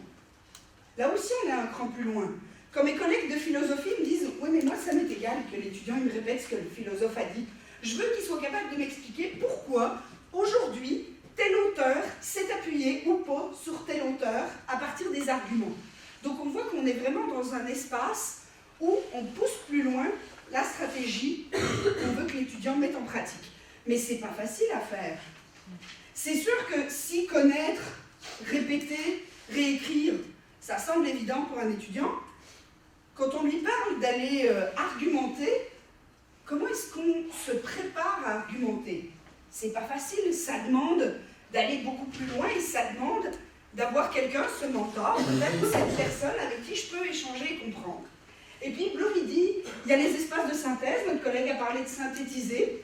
Là aussi, on est un cran plus loin. Quand mes collègues de philosophie me disent « Oui, mais moi, ça m'est égal que l'étudiant il me répète ce que le philosophe a dit. Je veux qu'il soit capable de m'expliquer pourquoi, aujourd'hui, tel auteur s'est appuyé ou pas sur tel auteur à partir des arguments. » Donc, on voit qu'on est vraiment dans un espace où on pousse plus loin la stratégie qu'on veut que l'étudiant mette en pratique. Mais c'est pas facile à faire. C'est sûr que si connaître, répéter, réécrire, ça semble évident pour un étudiant, quand on lui parle d'aller argumenter, comment est-ce qu'on se prépare à argumenter? C'est pas facile, ça demande d'aller beaucoup plus loin et ça demande d'avoir quelqu'un, ce mentor, peut-être cette personne avec qui je peux échanger et comprendre. Et puis Bloom, il dit, il y a les espaces de synthèse, notre collègue a parlé de synthétiser,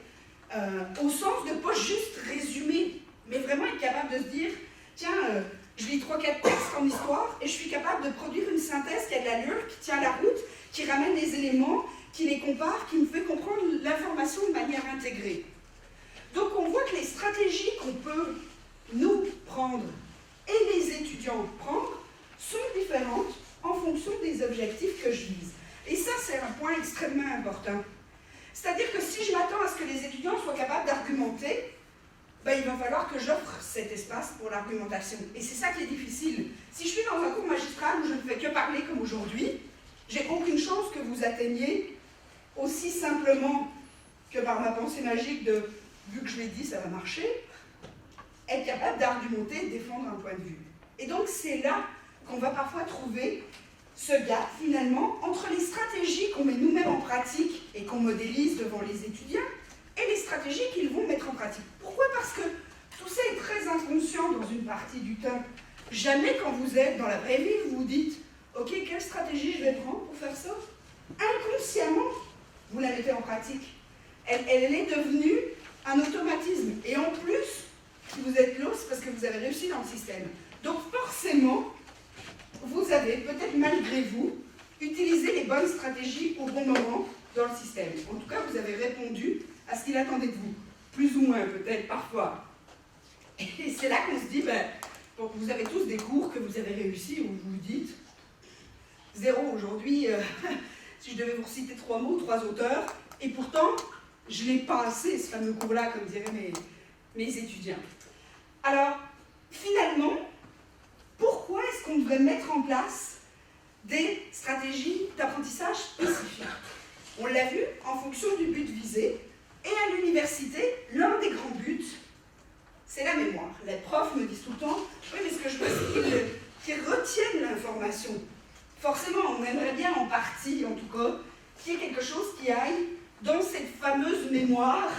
au sens de ne pas juste résumer, mais vraiment être capable de se dire, tiens, je lis 3-4 textes en histoire et je suis capable de produire une synthèse qui a de l'allure, qui tient la route, qui ramène les éléments, qui les compare, qui me fait comprendre l'information de manière intégrée. Donc on voit que les stratégies qu'on peut nous prendre et les étudiants prendre sont différentes en fonction des objectifs que je vise. Et ça, c'est un point extrêmement important. C'est-à-dire que si je m'attends à ce que les étudiants soient capables d'argumenter, ben, il va falloir que j'offre cet espace pour l'argumentation. Et c'est ça qui est difficile. Si je suis dans un cours magistral où je ne fais que parler comme aujourd'hui, j'ai aucune chance que vous atteigniez aussi simplement que par ma pensée magique de « vu que je l'ai dit, ça va marcher », être capable d'argumenter, de défendre un point de vue. Et donc c'est là qu'on va parfois trouver ce gap finalement entre les stratégies qu'on met nous-mêmes en pratique et qu'on modélise devant les étudiants et les stratégies qu'ils vont mettre en pratique. Pourquoi? Parce que tout ça est très inconscient dans une partie du temps. Jamais quand vous êtes dans la vraie vie, vous vous dites « Ok, quelle stratégie je vais prendre pour faire ça ?» Inconsciemment, vous la mettez en pratique. Elle est devenue un automatisme. Et en plus, si vous êtes là, c'est parce que vous avez réussi dans le système. Donc forcément, vous avez, peut-être malgré vous, utilisé les bonnes stratégies au bon moment dans le système. En tout cas, vous avez répondu à ce qu'il attendait de vous. Plus ou moins, peut-être, parfois. Et c'est là qu'on se dit, ben, bon, vous avez tous des cours que vous avez réussi, où vous vous dites, 0 aujourd'hui, si je devais vous citer 3 mots, 3 auteurs, et pourtant, je l'ai passé, ce fameux cours-là, comme diraient mes étudiants. Alors, finalement, pourquoi est-ce qu'on devrait mettre en place des stratégies d'apprentissage spécifiques? On l'a vu en fonction du but visé. Et à l'université, l'un des grands buts, c'est la mémoire. Les profs me disent tout le temps, oui, mais ce que je veux, c'est qu'ils retiennent l'information. Forcément, on aimerait bien en partie, en tout cas, qu'il y ait quelque chose qui aille dans cette fameuse mémoire,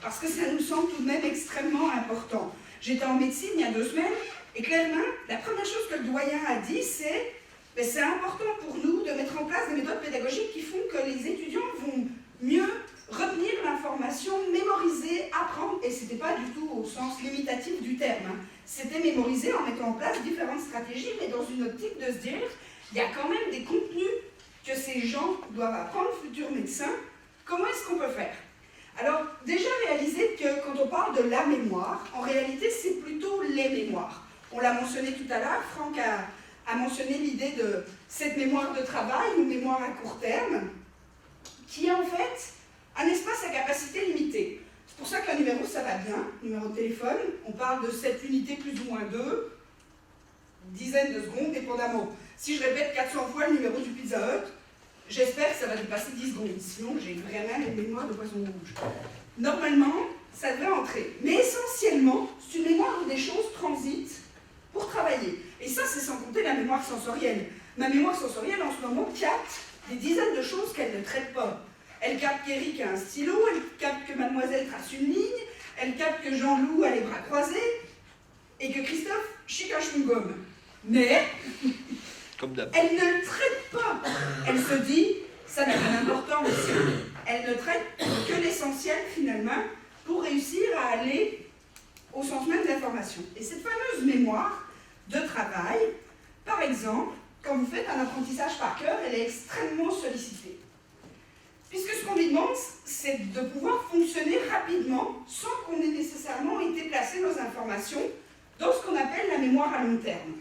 parce que ça nous semble tout de même extrêmement important. J'étais en médecine il y a 2 semaines, et clairement, la première chose que le doyen a dit, c'est ben, c'est important pour nous de mettre en place des méthodes pédagogiques qui font que les étudiants vont mieux retenir l'information, mémoriser, apprendre, et ce n'était pas du tout au sens limitatif du terme. Hein. C'était mémoriser en mettant en place différentes stratégies, mais dans une optique de se dire, il y a quand même des contenus que ces gens doivent apprendre, futurs médecins, comment est-ce qu'on peut faire? Alors, déjà réaliser que quand on parle de la mémoire, en réalité, c'est plutôt les mémoires. On l'a mentionné tout à l'heure, Franck a mentionné l'idée de cette mémoire de travail ou mémoire à court terme, qui est en fait un espace à capacité limitée. C'est pour ça qu'un numéro, ça va bien, numéro de téléphone, on parle de 7 unités plus ou moins 2, dizaines de secondes, dépendamment. Si je répète 400 fois le numéro du Pizza Hut, j'espère que ça va dépasser 10 secondes, sinon j'ai vraiment une mémoire de poisson rouge. Normalement, ça devrait entrer. Mais essentiellement, c'est une mémoire où des choses transitent pour travailler. Et ça, c'est sans compter la mémoire sensorielle. Ma mémoire sensorielle, en ce moment, capte des dizaines de choses qu'elle ne traite pas. Elle capte qu'Eric a un stylo, elle capte que mademoiselle trace une ligne, elle capte que Jean-Loup a les bras croisés, et que Christophe chicache une gomme. Mais elle ne le traite pas. Elle se dit, ça n'a pas d'importance. Elle ne traite que l'essentiel, finalement, pour réussir à aller au sens même de l'information. Et cette fameuse mémoire de travail, par exemple, quand vous faites un apprentissage par cœur, elle est extrêmement sollicitée. Puisque ce qu'on lui demande, c'est de pouvoir fonctionner rapidement sans qu'on ait nécessairement été placé nos informations dans ce qu'on appelle la mémoire à long terme.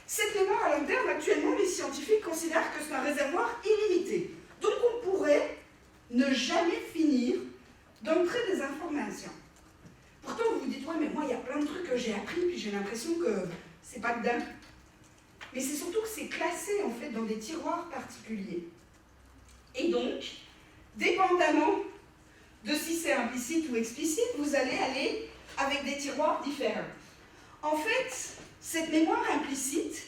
Cette mémoire à long terme, actuellement, les scientifiques considèrent que c'est un réservoir illimité. Donc on pourrait ne jamais finir d'entrer des informations. Pourtant, vous vous dites, ouais, mais moi, il y a plein de trucs que j'ai appris, puis j'ai l'impression que c'est pas dedans. Mais c'est surtout que c'est classé, en fait, dans des tiroirs particuliers. Et donc, dépendamment de si c'est implicite ou explicite, vous allez aller avec des tiroirs différents. En fait, cette mémoire implicite,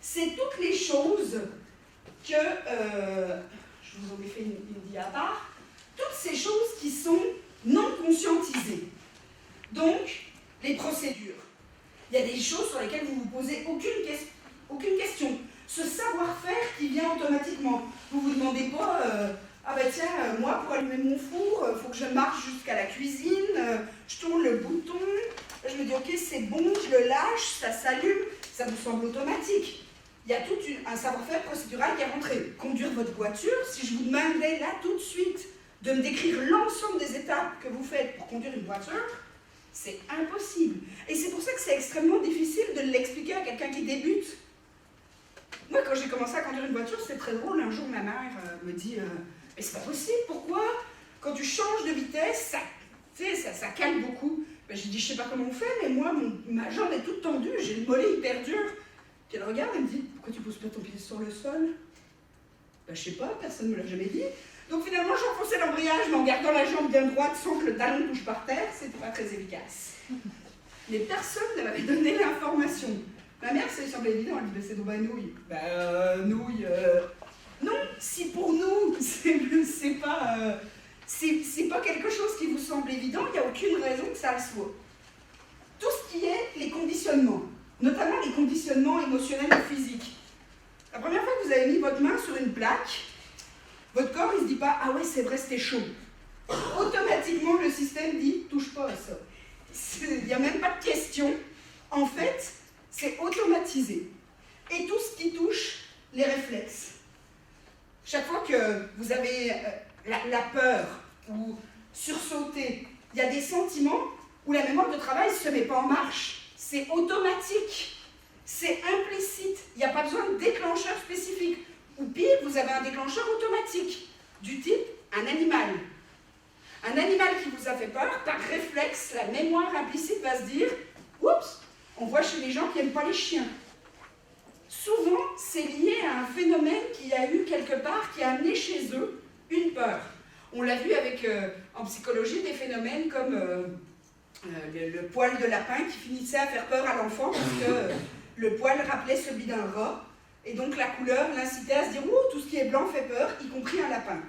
c'est toutes les choses que, je vous en ai fait une dia à part, toutes ces choses qui sont non conscientisées. Donc, les procédures. Il y a des choses sur lesquelles vous ne vous posez aucune question. Ce savoir-faire qui vient automatiquement. Vous ne vous demandez pas, ah ben tiens, moi pour allumer mon four, il faut que je marche jusqu'à la cuisine, je tourne le bouton, je me dis ok c'est bon, je le lâche, ça s'allume, ça vous semble automatique. Il y a tout un savoir-faire procédural qui est rentré. Conduire votre voiture, si je vous demandais là tout de suite de me décrire l'ensemble des étapes que vous faites pour conduire une voiture, c'est impossible. Et c'est pour ça que c'est extrêmement difficile de l'expliquer à quelqu'un qui débute. Moi, quand j'ai commencé à conduire une voiture, c'était très drôle. Un jour, ma mère me dit mais c'est pas possible, pourquoi? Quand tu changes de vitesse, ça cale beaucoup. Ben, j'ai dit, je sais pas comment on fait, mais moi, ma jambe est toute tendue, j'ai le mollet hyper dur. Puis elle regarde, elle me dit, pourquoi tu poses pas ton pied sur le sol? Ben, je sais pas, personne ne me l'a jamais dit. Donc finalement, j'enfonçais l'embrayage, mais en gardant la jambe bien droite sans que le talon touche par terre, c'était pas très efficace. Mais personne ne m'avait donné l'information. Ma mère, ça lui semblait évident, elle dit, ben, c'est donc nouille. Ben, nouille. Non, si pour nous, c'est pas quelque chose qui vous semble évident, il n'y a aucune raison que ça le soit. Tout ce qui est les conditionnements, notamment les conditionnements émotionnels et physiques. La première fois que vous avez mis votre main sur une plaque, votre corps il ne se dit pas « Ah ouais, c'est vrai, c'était chaud ». Automatiquement, le système dit « Touche pas à ça ». Il n'y a même pas de question. En fait, c'est automatisé. Et tout ce qui touche les réflexes. Chaque fois que vous avez la peur ou sursauter, il y a des sentiments où la mémoire de travail ne se met pas en marche. C'est automatique, c'est implicite, il n'y a pas besoin de déclencheur spécifique. Ou pire, vous avez un déclencheur automatique, du type un animal. Un animal qui vous a fait peur, par réflexe, la mémoire implicite va se dire « Oups, on voit chez les gens qui n'aiment pas les chiens ». Souvent, c'est lié à un phénomène qu'il y a eu quelque part qui a amené chez eux une peur. On l'a vu avec, en psychologie, des phénomènes comme le poil de lapin qui finissait à faire peur à l'enfant parce que le poil rappelait celui d'un rat. Et donc la couleur l'incitait à se dire « Ouh, tout ce qui est blanc fait peur, y compris un lapin ».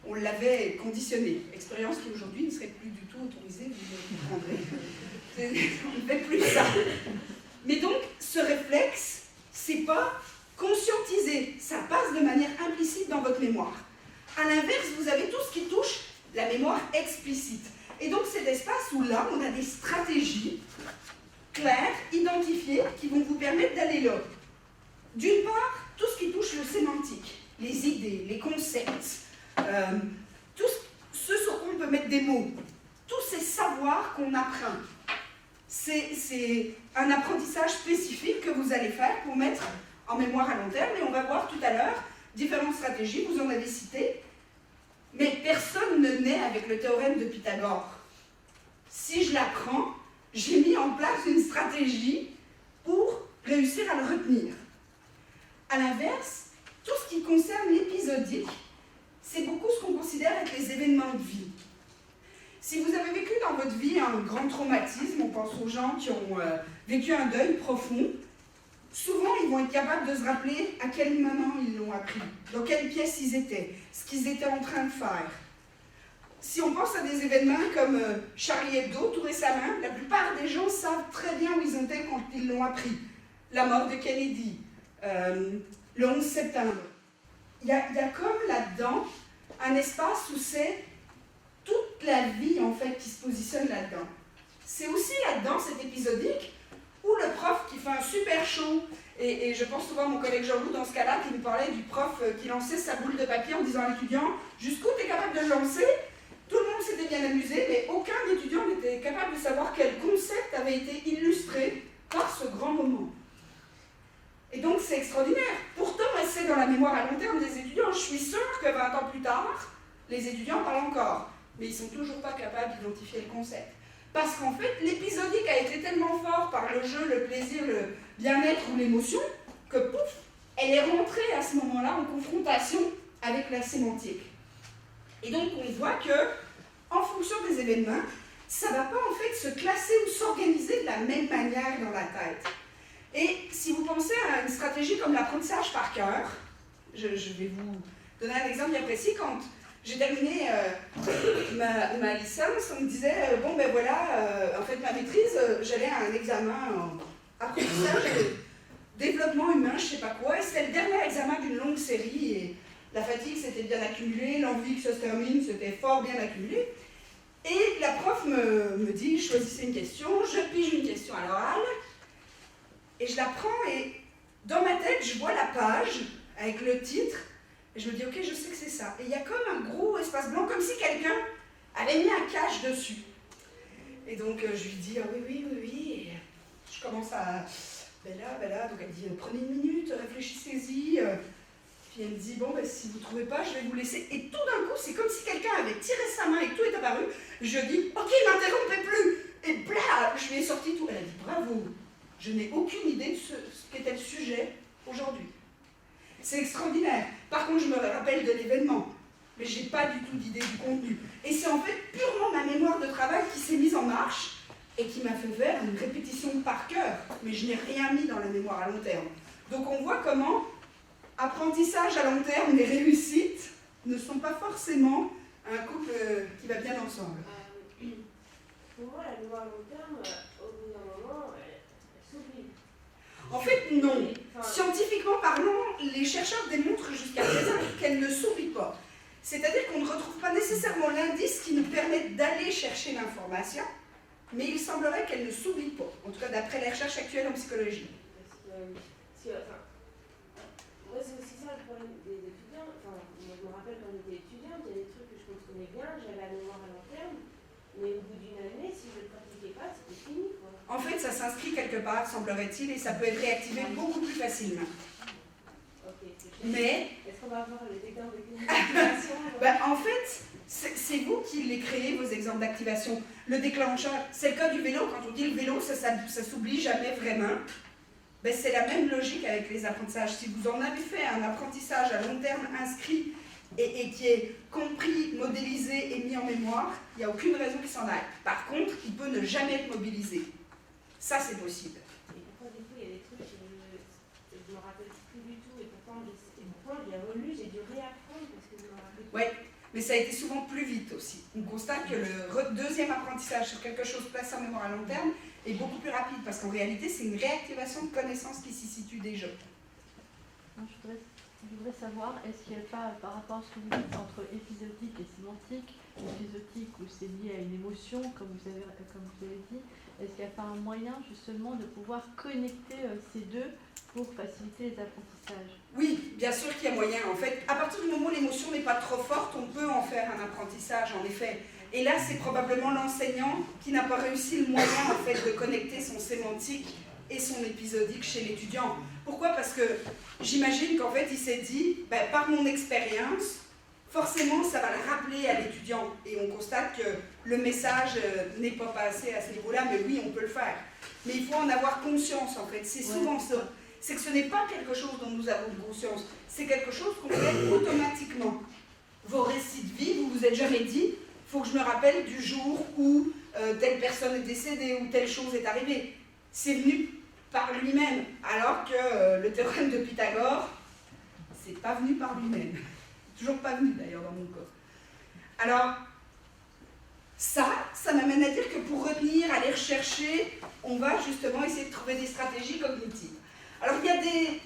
On l'avait conditionné. Expérience qui aujourd'hui ne serait plus du tout autorisée, vous comprendrez. On ne fait plus ça. Mais donc, ce réflexe, c'est pas conscientisé. Ça passe de manière implicite dans votre mémoire. À l'inverse, vous avez tout ce qui touche la mémoire explicite. Et donc, c'est l'espace où là, on a des stratégies claires, identifiées, qui vont vous permettre d'aller là. D'une part, tout ce qui touche le sémantique, les idées, les concepts, tout ce sur quoi on peut mettre des mots, tous ces savoirs qu'on apprend. C'est un apprentissage spécifique que vous allez faire pour mettre en mémoire à long terme, et on va voir tout à l'heure différentes stratégies, vous en avez cité, mais personne ne naît avec le théorème de Pythagore. Si je l'apprends, j'ai mis en place une stratégie pour réussir à le retenir. A l'inverse, tout ce qui concerne l'épisodique, c'est beaucoup ce qu'on considère être les événements de vie. Si vous avez vécu dans votre vie un grand traumatisme, on pense aux gens qui ont vécu un deuil profond, souvent ils vont être capables de se rappeler à quel moment ils l'ont appris, dans quelle pièce ils étaient, ce qu'ils étaient en train de faire. Si on pense à des événements comme Charlie Hebdo, tout récemment, la plupart des gens savent très bien où ils étaient quand ils l'ont appris. La mort de Kennedy, le 11 septembre. Il y a comme là-dedans un espace où c'est toute la vie en fait qui se positionne là-dedans. C'est aussi là-dedans, cet épisodique, où le prof qui fait un super show, et je pense souvent à mon collègue Jean-Loup dans ce cas-là, qui nous parlait du prof qui lançait sa boule de papier en disant à l'étudiant « Jusqu'où tu es capable de le lancer ?» Tout le monde s'était bien amusé, mais aucun étudiant n'était capable de savoir quel concept avait été illustré par ce grand moment. Et donc c'est extraordinaire. Pourtant, c'est dans la mémoire à long terme des étudiants. Je suis sûre que 20 ans plus tard, les étudiants parlent encore. Mais ils ne sont toujours pas capables d'identifier le concept. Parce qu'en fait, l'épisodique a été tellement fort par le jeu, le plaisir, le bien-être ou l'émotion, que pouf, elle est rentrée à ce moment-là en confrontation avec la sémantique. Et donc on voit que, en fonction des événements, ça ne va pas en fait se classer ou s'organiser de la même manière dans la tête. Et si vous pensez à une stratégie comme l'apprentissage par cœur, je vais vous donner un exemple bien précis. Quand j'ai terminé ma licence, on me disait, bon ben voilà, en fait ma maîtrise, j'allais à un examen en apprentissage, développement humain, je sais pas quoi, et c'était le dernier examen d'une longue série, et la fatigue s'était bien accumulée, l'envie que ça se termine s'était fort bien accumulée. Et la prof me dit, choisissez une question, je pige une question à l'oral, et je la prends, et dans ma tête, je vois la page avec le titre, et je me dis, ok, je sais que c'est ça. Et il y a comme un gros espace blanc, comme si quelqu'un avait mis un cache dessus. Et donc, je lui dis, ah oui, et je commence à, ben là, donc elle dit, prenez une minute, réfléchissez-y. Puis elle me dit, bon, ben, si vous ne trouvez pas, je vais vous laisser. Et tout d'un coup, c'est comme si quelqu'un avait tiré sa main et que tout est apparu. Je dis, ok, m'interrompez plus. Et bla, je lui ai sorti tout. Elle a dit, bravo, je n'ai aucune idée de ce qu'était le sujet aujourd'hui. C'est extraordinaire. Par contre, je me rappelle de l'événement, mais je n'ai pas du tout d'idée du contenu. Et c'est en fait purement ma mémoire de travail qui s'est mise en marche et qui m'a fait faire une répétition par cœur. Mais je n'ai rien mis dans la mémoire à long terme. Donc on voit comment apprentissage à long terme et réussite ne sont pas forcément un couple qui va bien ensemble. Pour moi, la mémoire à long terme, au bout d'un moment, elle s'oublie. En fait, non. Scientifiquement parlant, les chercheurs démontrent jusqu'à présent qu'elle ne s'oublie pas. C'est-à-dire qu'on ne retrouve pas nécessairement l'indice qui nous permet d'aller chercher l'information, mais il semblerait qu'elle ne s'oublie pas, en tout cas d'après les recherches actuelles en psychologie. Moi, c'est aussi ça le problème des étudiants. Enfin, moi, je me rappelle quand j'étais étudiante, il y a des trucs que je comprenais bien, j'avais la mémoire à long terme, mais au bout d'une année, si je ne le pratiquais pas, c'était fini, quoi. En fait, ça s'inscrit quelque part, semblerait-il, et ça peut être réactivé beaucoup plus facilement. Mais est-ce qu'on va avoir les exemples d'activation? En fait, c'est vous qui les créez, vos exemples d'activation. Le déclencheur, c'est le cas du vélo. Quand on dit le vélo, ça s'oublie jamais vraiment. C'est la même logique avec les apprentissages. Si vous en avez fait un apprentissage à long terme inscrit et qui est compris, modélisé et mis en mémoire, il n'y a aucune raison qu'il s'en aille. Par contre, il peut ne jamais être mobilisé. Ça, c'est possible. Et pourtant, du coup, il y a des trucs, je me rappelle plus du tout, et pourtant, il y a relu, j'ai dû réapprendre parce que je me rappelle plus. Ouais, mais ça a été souvent plus vite aussi. On constate que le deuxième apprentissage sur quelque chose placé en mémoire à long terme est beaucoup plus rapide, parce qu'en réalité, c'est une réactivation de connaissances qui s'y situe déjà. Je voudrais savoir, est-ce qu'il n'y a pas, par rapport à ce que vous dites, entre épisodique et sémantique, épisodique où c'est lié à une émotion, comme vous avez dit, est-ce qu'il n'y a pas un moyen justement de pouvoir connecter ces deux pour faciliter les apprentissages? Oui, bien sûr qu'il y a moyen. En fait, à partir du moment où l'émotion n'est pas trop forte, on peut en faire un apprentissage, en effet. Et là, c'est probablement l'enseignant qui n'a pas réussi le moyen en fait, de connecter son sémantique et son épisodique chez l'étudiant. Pourquoi? Parce que j'imagine qu'en fait, il s'est dit, par mon expérience, forcément, ça va le rappeler à l'étudiant. Et on constate que le message n'est pas passé à ce niveau-là, mais oui, on peut le faire. Mais il faut en avoir conscience, en fait. C'est souvent ça. C'est que ce n'est pas quelque chose dont nous avons conscience. C'est quelque chose qu'on fait automatiquement. Vos récits de vie, vous vous êtes jamais dit, il faut que je me rappelle du jour où telle personne est décédée ou telle chose est arrivée. C'est venu par lui-même, alors que le théorème de Pythagore, c'est pas venu par lui-même. Toujours pas venu d'ailleurs dans mon cas. Alors, ça m'amène à dire que pour retenir, aller rechercher, on va justement essayer de trouver des stratégies cognitives. Alors il y a des,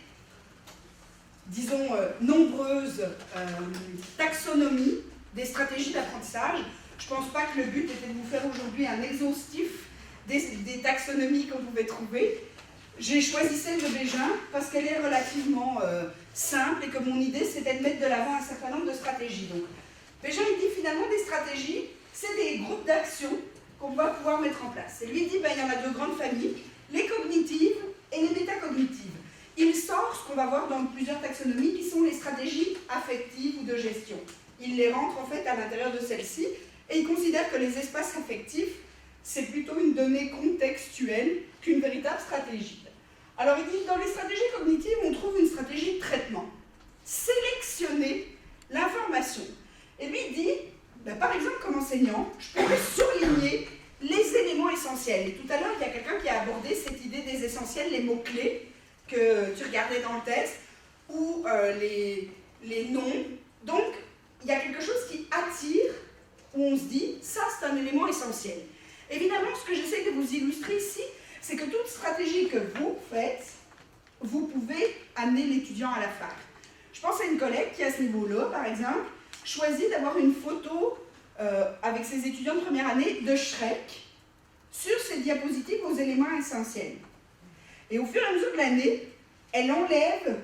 disons, nombreuses taxonomies des stratégies d'apprentissage. Je ne pense pas que le but était de vous faire aujourd'hui un exhaustif des taxonomies qu'on pouvait trouver. J'ai choisi celle de Bégin parce qu'elle est relativement simple et que mon idée c'était de mettre de l'avant un certain nombre de stratégies. Donc, Bégin il dit finalement des stratégies, c'est des groupes d'actions qu'on va pouvoir mettre en place. Et lui il dit il y en a deux grandes familles, les cognitives et les métacognitives. Il sort ce qu'on va voir dans plusieurs taxonomies qui sont les stratégies affectives ou de gestion. Il les rentre en fait à l'intérieur de celles-ci et il considère que les espaces affectifs c'est plutôt une donnée contextuelle qu'une véritable stratégie. Alors il dit, dans les stratégies cognitives, on trouve une stratégie de traitement. Sélectionner l'information. Et lui il dit, par exemple comme enseignant, je pourrais surligner les éléments essentiels. Et tout à l'heure, il y a quelqu'un qui a abordé cette idée des essentiels, les mots-clés que tu regardais dans le test, ou les noms. Donc, il y a quelque chose qui attire, où on se dit, ça c'est un élément essentiel. Évidemment, ce que j'essaie de vous illustrer ici, c'est que toute stratégie que vous faites, vous pouvez amener l'étudiant à la faire. Je pense à une collègue qui, à ce niveau-là, par exemple, choisit d'avoir une photo avec ses étudiants de première année de Shrek sur ses diapositives aux éléments essentiels. Et au fur et à mesure de l'année, elle enlève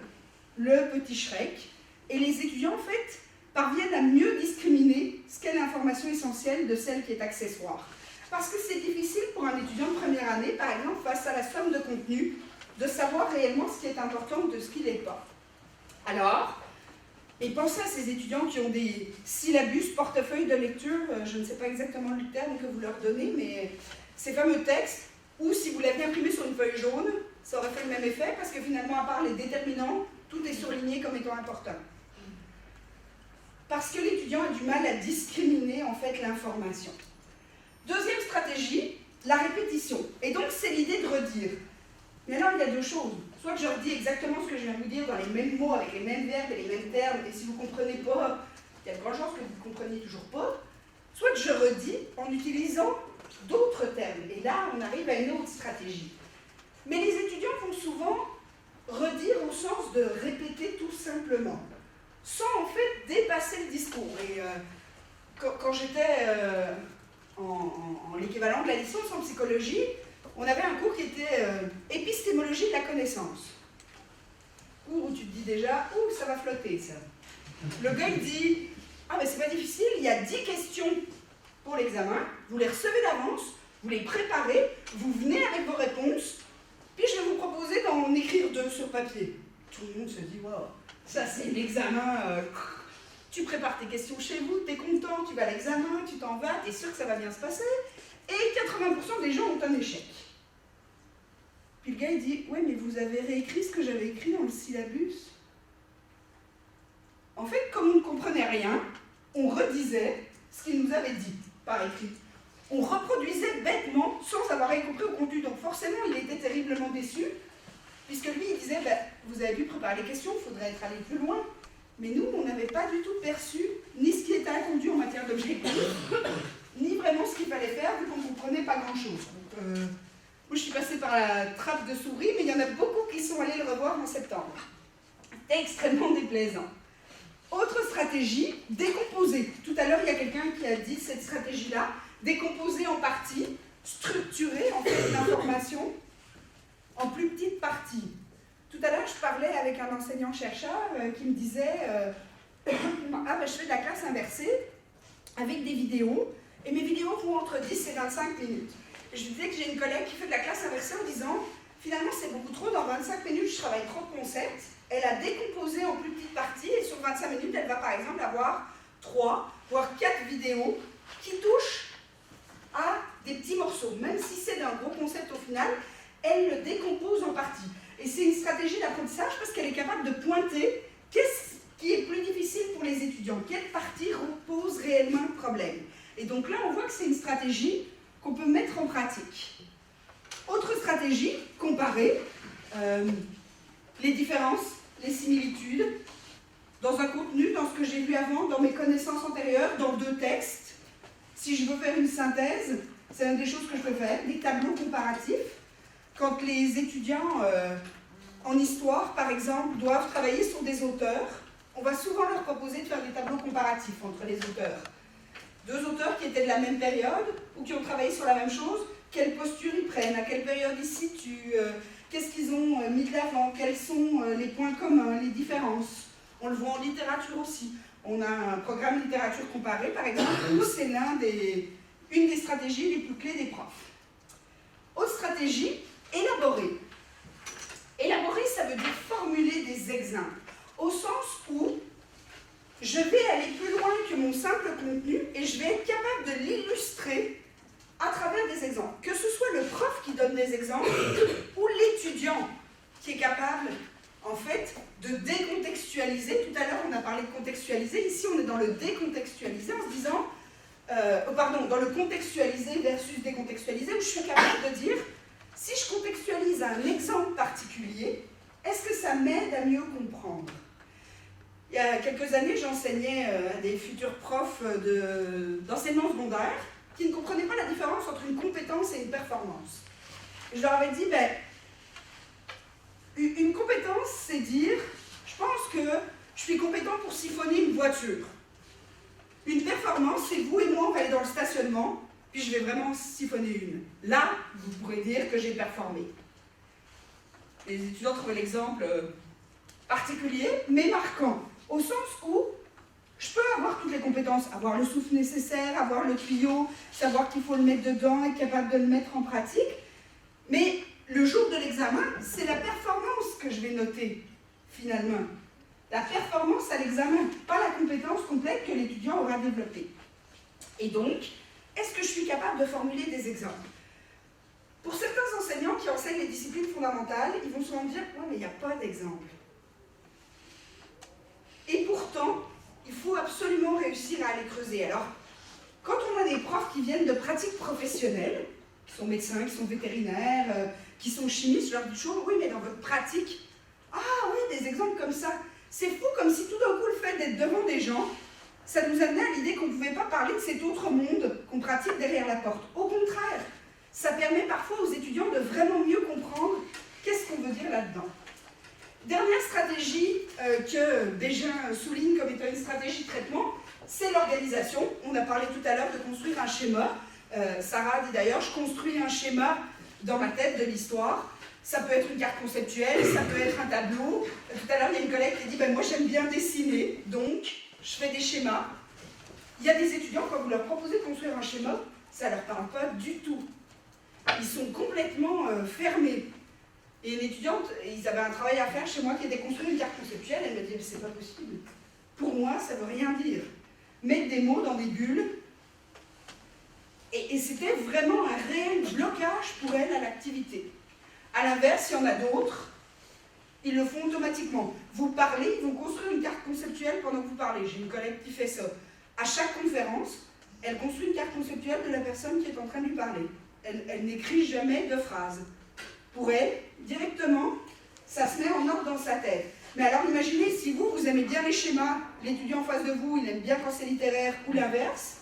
le petit Shrek et les étudiants, en fait, parviennent à mieux discriminer ce qu'est l'information essentielle de celle qui est accessoire. Parce que c'est difficile pour un étudiant de première année, par exemple, face à la somme de contenu, de savoir réellement ce qui est important ou de ce qui n'est pas. Alors, et pensez à ces étudiants qui ont des syllabus, portefeuilles de lecture, je ne sais pas exactement le terme que vous leur donnez, mais ces fameux textes, où si vous l'aviez imprimé sur une feuille jaune, ça aurait fait le même effet, parce que finalement, à part les déterminants, tout est surligné comme étant important. Parce que l'étudiant a du mal à discriminer, en fait, l'information. Deuxième stratégie, la répétition. Et donc, c'est l'idée de redire. Mais alors, il y a deux choses. Soit que je redis exactement ce que je viens de vous dire dans les mêmes mots, avec les mêmes verbes et les mêmes termes, et si vous ne comprenez pas, il y a de grandes chances que vous ne compreniez toujours pas. Soit que je redis en utilisant d'autres termes. Et là, on arrive à une autre stratégie. Mais les étudiants vont souvent redire au sens de répéter tout simplement, sans en fait dépasser le discours. Et quand j'étais en l'équivalent de la licence en psychologie, on avait un cours qui était épistémologie de la connaissance. Cours où tu te dis déjà, ouh, ça va flotter ça. Le gars il dit, ah mais c'est pas difficile, il y a 10 questions pour l'examen, vous les recevez d'avance, vous les préparez, vous venez avec vos réponses, puis je vais vous proposer d'en écrire 2 sur papier. Tout le monde se dit, waouh, ça c'est l'examen. Tu prépares tes questions chez vous, tu es content, tu vas à l'examen, tu t'en vas, tu es sûr que ça va bien se passer. Et 80% des gens ont un échec. Puis le gars il dit, ouais mais vous avez réécrit ce que j'avais écrit dans le syllabus. En fait, comme on ne comprenait rien, on redisait ce qu'il nous avait dit par écrit. On reproduisait bêtement sans avoir rien compris au contenu. Donc forcément, il était terriblement déçu, puisque lui, il disait, vous avez dû préparer les questions, il faudrait être allé plus loin. Mais nous, on n'avait pas du tout perçu ni ce qui était attendu en matière d'objectifs, ni vraiment ce qu'il fallait faire, vu qu'on ne comprenait pas grand-chose. Moi, je suis passée par la trappe de souris, mais il y en a beaucoup qui sont allés le revoir en septembre. C'était extrêmement déplaisant. Autre stratégie, décomposer. Tout à l'heure, il y a quelqu'un qui a dit cette stratégie-là, décomposer en parties, structurer en fait l'information en plus petites parties. Tout à l'heure, je parlais avec un enseignant-chercheur qui me disait je fais de la classe inversée avec des vidéos, et mes vidéos vont entre 10 et 25 minutes. Et je lui disais que j'ai une collègue qui fait de la classe inversée en disant finalement, c'est beaucoup trop, dans 25 minutes, je travaille trop de concepts. Elle a décomposé en plus petites parties, et sur 25 minutes, elle va par exemple avoir 3, voire 4 vidéos qui touchent à des petits morceaux. Même si c'est d'un gros concept au final, elle le décompose en parties. Et c'est une stratégie d'apprentissage parce qu'elle est capable de pointer qu'est-ce qui est plus difficile pour les étudiants, quelle partie repose réellement le problème. Et donc là, on voit que c'est une stratégie qu'on peut mettre en pratique. Autre stratégie, comparer les différences, les similitudes, dans un contenu, dans ce que j'ai vu avant, dans mes connaissances antérieures, dans 2 textes. Si je veux faire une synthèse, c'est une des choses que je peux faire, des tableaux comparatifs. Quand les étudiants en histoire, par exemple, doivent travailler sur des auteurs, on va souvent leur proposer de faire des tableaux comparatifs entre les auteurs. 2 auteurs qui étaient de la même période ou qui ont travaillé sur la même chose, quelle posture ils prennent, à quelle période ils se situent, qu'est-ce qu'ils ont mis de l'avant, quels sont les points communs, les différences. On le voit en littérature aussi. On a un programme littérature comparée, par exemple, où c'est une des stratégies les plus clés des profs. Autre stratégie, élaborer. Élaborer, ça veut dire formuler des exemples, au sens où je vais aller plus loin que mon simple contenu et je vais être capable de l'illustrer à travers des exemples. Que ce soit le prof qui donne des exemples ou l'étudiant qui est capable, en fait, de décontextualiser. Tout à l'heure, on a parlé de contextualiser. Ici, on est dans le décontextualiser en se disant, dans le contextualiser versus décontextualiser, où je suis capable de dire, si je contextualise un exemple particulier, est-ce que ça m'aide à mieux comprendre? Il y a quelques années, j'enseignais à des futurs profs d'enseignement secondaire qui ne comprenaient pas la différence entre une compétence et une performance. Et je leur avais dit, une compétence, c'est dire, je pense que je suis compétent pour siphonner une voiture. Une performance, c'est vous et moi, on va aller dans le stationnement, puis je vais vraiment siphonner une. Là, vous pourrez dire que j'ai performé. Les étudiants trouvaient l'exemple particulier, mais marquant, au sens où je peux avoir toutes les compétences, avoir le souffle nécessaire, avoir le tuyau, savoir qu'il faut le mettre dedans, être capable de le mettre en pratique, mais le jour de l'examen, c'est la performance que je vais noter, finalement. La performance à l'examen, pas la compétence complète que l'étudiant aura développée. Et donc, est-ce que je suis capable de formuler des exemples? Pour certains enseignants qui enseignent les disciplines fondamentales, ils vont souvent me dire « Ouais, mais il n'y a pas d'exemple. » Et pourtant, il faut absolument réussir à aller creuser. Alors, quand on a des profs qui viennent de pratiques professionnelles, qui sont médecins, qui sont vétérinaires, qui sont chimistes, je leur dis toujours « Oui, mais dans votre pratique, ah oui, des exemples comme ça. » C'est fou, comme si tout d'un coup, le fait d'être devant des gens, ça nous amenait à l'idée qu'on ne pouvait pas parler de cet autre monde qu'on pratique derrière la porte. Au contraire, ça permet parfois aux étudiants de vraiment mieux comprendre qu'est-ce qu'on veut dire là-dedans. Dernière stratégie que Bégin souligne comme étant une stratégie de traitement, c'est l'organisation. On a parlé tout à l'heure de construire un schéma. Sarah dit d'ailleurs, je construis un schéma dans ma tête de l'histoire. Ça peut être une carte conceptuelle, ça peut être un tableau. Tout à l'heure, il y a une collègue qui dit moi j'aime bien dessiner, donc je fais des schémas. Il y a des étudiants, quand vous leur proposez de construire un schéma, ça ne leur parle pas du tout. Ils sont complètement fermés. Et une étudiante, ils avaient un travail à faire chez moi qui était construire une carte conceptuelle, elle me dit c'est pas possible. Pour moi, ça ne veut rien dire. Mettre des mots dans des bulles. Et c'était vraiment un réel blocage pour elle à l'activité. À l'inverse, il y en a d'autres, Ils le font automatiquement. Vous parlez, ils vont construire une carte conceptuelle pendant que vous parlez. J'ai une collègue qui fait ça. À chaque conférence, elle construit une carte conceptuelle de la personne qui est en train de lui parler. Elle n'écrit jamais de phrase. Pour elle, directement, ça se met en ordre dans sa tête. Mais alors imaginez, si vous aimez bien les schémas, l'étudiant en face de vous, il aime bien quand c'est littéraire ou l'inverse,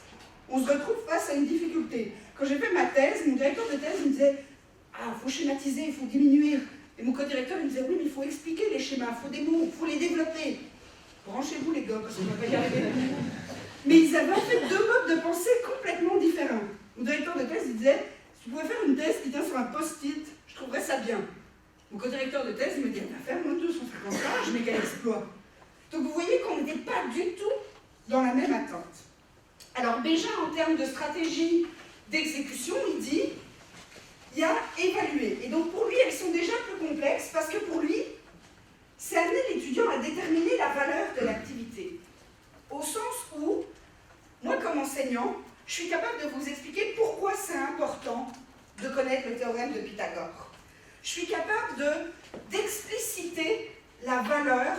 on se retrouve face à une difficulté. Quand j'ai fait ma thèse, mon directeur de thèse me disait « Ah, il faut schématiser, il faut diminuer ». Et mon co-directeur il me disait « Oui, mais il faut expliquer les schémas, il faut des mots, il faut les développer ». Branchez-vous les gars, parce qu'on ne va pas y arriver. Mais ils avaient en fait deux modes de pensée complètement différents. Mon directeur de thèse il disait « Si tu pouvais faire une thèse qui tient sur un post-it, je trouverais ça bien ». Mon co-directeur de thèse, il me dit, on va faire moins 250 pages, mais quel exploit. Donc vous voyez qu'on n'était pas du tout dans la même attente. Alors Bégin, en termes de stratégie d'exécution, il dit, il y a évalué. Et donc pour lui, elles sont déjà plus complexes, parce que pour lui, c'est amener l'étudiant à déterminer la valeur de l'activité. Au sens où, moi comme enseignant, je suis capable de vous expliquer pourquoi c'est important de connaître le théorème de Pythagore. Je suis capable d'expliciter la valeur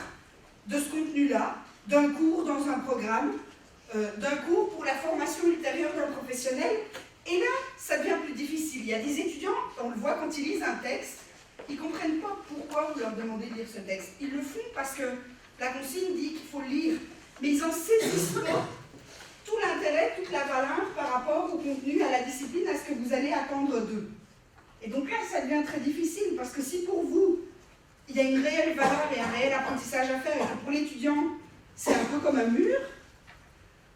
de ce contenu-là, d'un cours dans un programme, d'un cours pour la formation ultérieure d'un professionnel. Et là, ça devient plus difficile. Il y a des étudiants, on le voit quand ils lisent un texte, ils ne comprennent pas pourquoi vous leur demandez de lire ce texte. Ils le font parce que la consigne dit qu'il faut le lire, mais ils en saisissent pas tout l'intérêt, toute la valeur par rapport au contenu, à la discipline, à ce que vous allez attendre d'eux. Et donc là, ça devient très difficile, parce que si pour vous, il y a une réelle valeur et un réel apprentissage à faire, et que pour l'étudiant, c'est un peu comme un mur,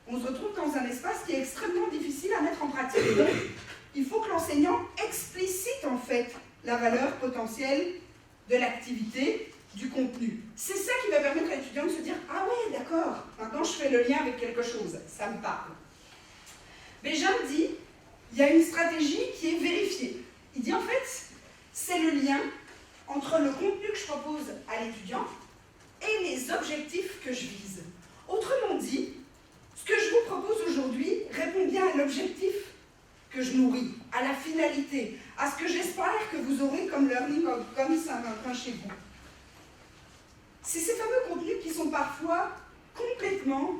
on se retrouve dans un espace qui est extrêmement difficile à mettre en pratique. Et donc, il faut que l'enseignant explicite en fait la valeur potentielle de l'activité, du contenu. C'est ça qui va permettre à l'étudiant de se dire « Ah ouais, d'accord, maintenant je fais le lien avec quelque chose, ça me parle ». Bégin dit « Il y a une stratégie qui est vérifiée ». Il dit en fait, c'est le lien entre le contenu que je propose à l'étudiant et les objectifs que je vise. Autrement dit, ce que je vous propose aujourd'hui répond bien à l'objectif que je nourris, à la finalité, à ce que j'espère que vous aurez comme learning outcome Saint-Valentin chez vous. C'est ces fameux contenus qui sont parfois complètement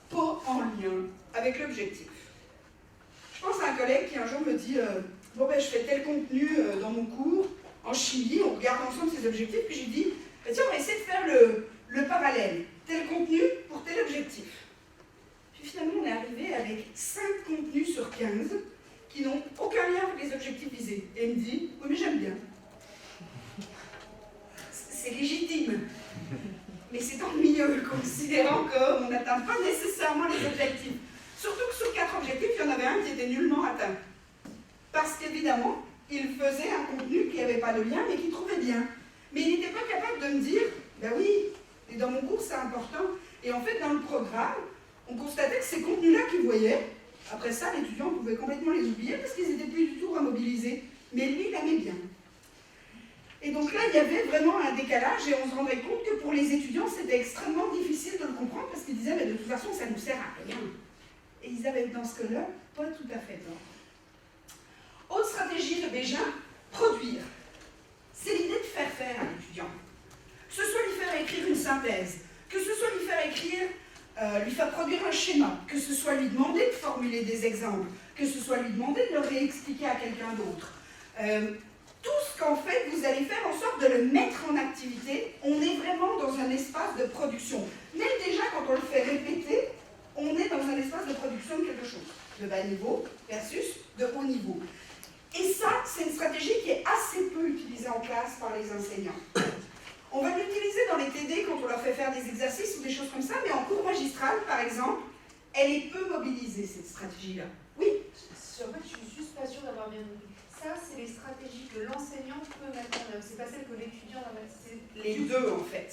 pas en lien avec l'objectif. Je pense à un collègue qui un jour me dit bon ben je fais tel contenu dans mon cours, en chimie, on regarde ensemble ces objectifs, puis je lui dis, tiens, on va essayer de faire le parallèle, tel contenu pour tel objectif. Puis finalement, on est arrivé avec 5 contenus sur 15 qui n'ont aucun lien avec les objectifs visés. Et il me dit, oui mais j'aime bien. C'est légitime, mais c'est ennuyeux, considérant qu'on n'atteint pas nécessairement les objectifs. Surtout que sur 4 objectifs, il y en avait un qui était nullement atteint. Parce qu'évidemment, il faisait un contenu qui n'avait pas de lien, mais qui trouvait bien. Mais il n'était pas capable de me dire, ben oui, et dans mon cours c'est important. Et en fait, dans le programme, on constatait que ces contenus-là qu'il voyait, après ça, l'étudiant pouvait complètement les oublier parce qu'ils n'étaient plus du tout remobilisés. Mais lui, il aimait bien. Et donc là, il y avait vraiment un décalage et on se rendait compte que pour les étudiants, c'était extrêmement difficile de le comprendre parce qu'ils disaient, mais de toute façon, ça ne nous sert à rien. Et ils avaient dans ce cas-là pas tout à fait tort. Autre stratégie de Bégin, produire. C'est l'idée de faire faire à l'étudiant. Que ce soit lui faire écrire une synthèse, que ce soit lui faire écrire, lui faire produire un schéma, que ce soit lui demander de formuler des exemples, que ce soit lui demander de le réexpliquer à quelqu'un d'autre. Tout ce qu'en fait vous allez faire en sorte de le mettre en activité, on est vraiment dans un espace de production. Mais déjà quand on le fait répéter, on est dans un espace de production de quelque chose, de bas niveau versus de haut niveau. Et ça, c'est une stratégie qui est assez peu utilisée en classe par les enseignants. On va l'utiliser dans les TD quand on leur fait faire des exercices ou des choses comme ça, mais en cours magistral, par exemple, elle est peu mobilisée, cette stratégie-là. Oui? En fait, je suis juste pas sûre d'avoir bien compris. Ça, c'est les stratégies que l'enseignant peut mettre en œuvre. C'est pas celle que l'étudiant va mettre. Les deux, en fait.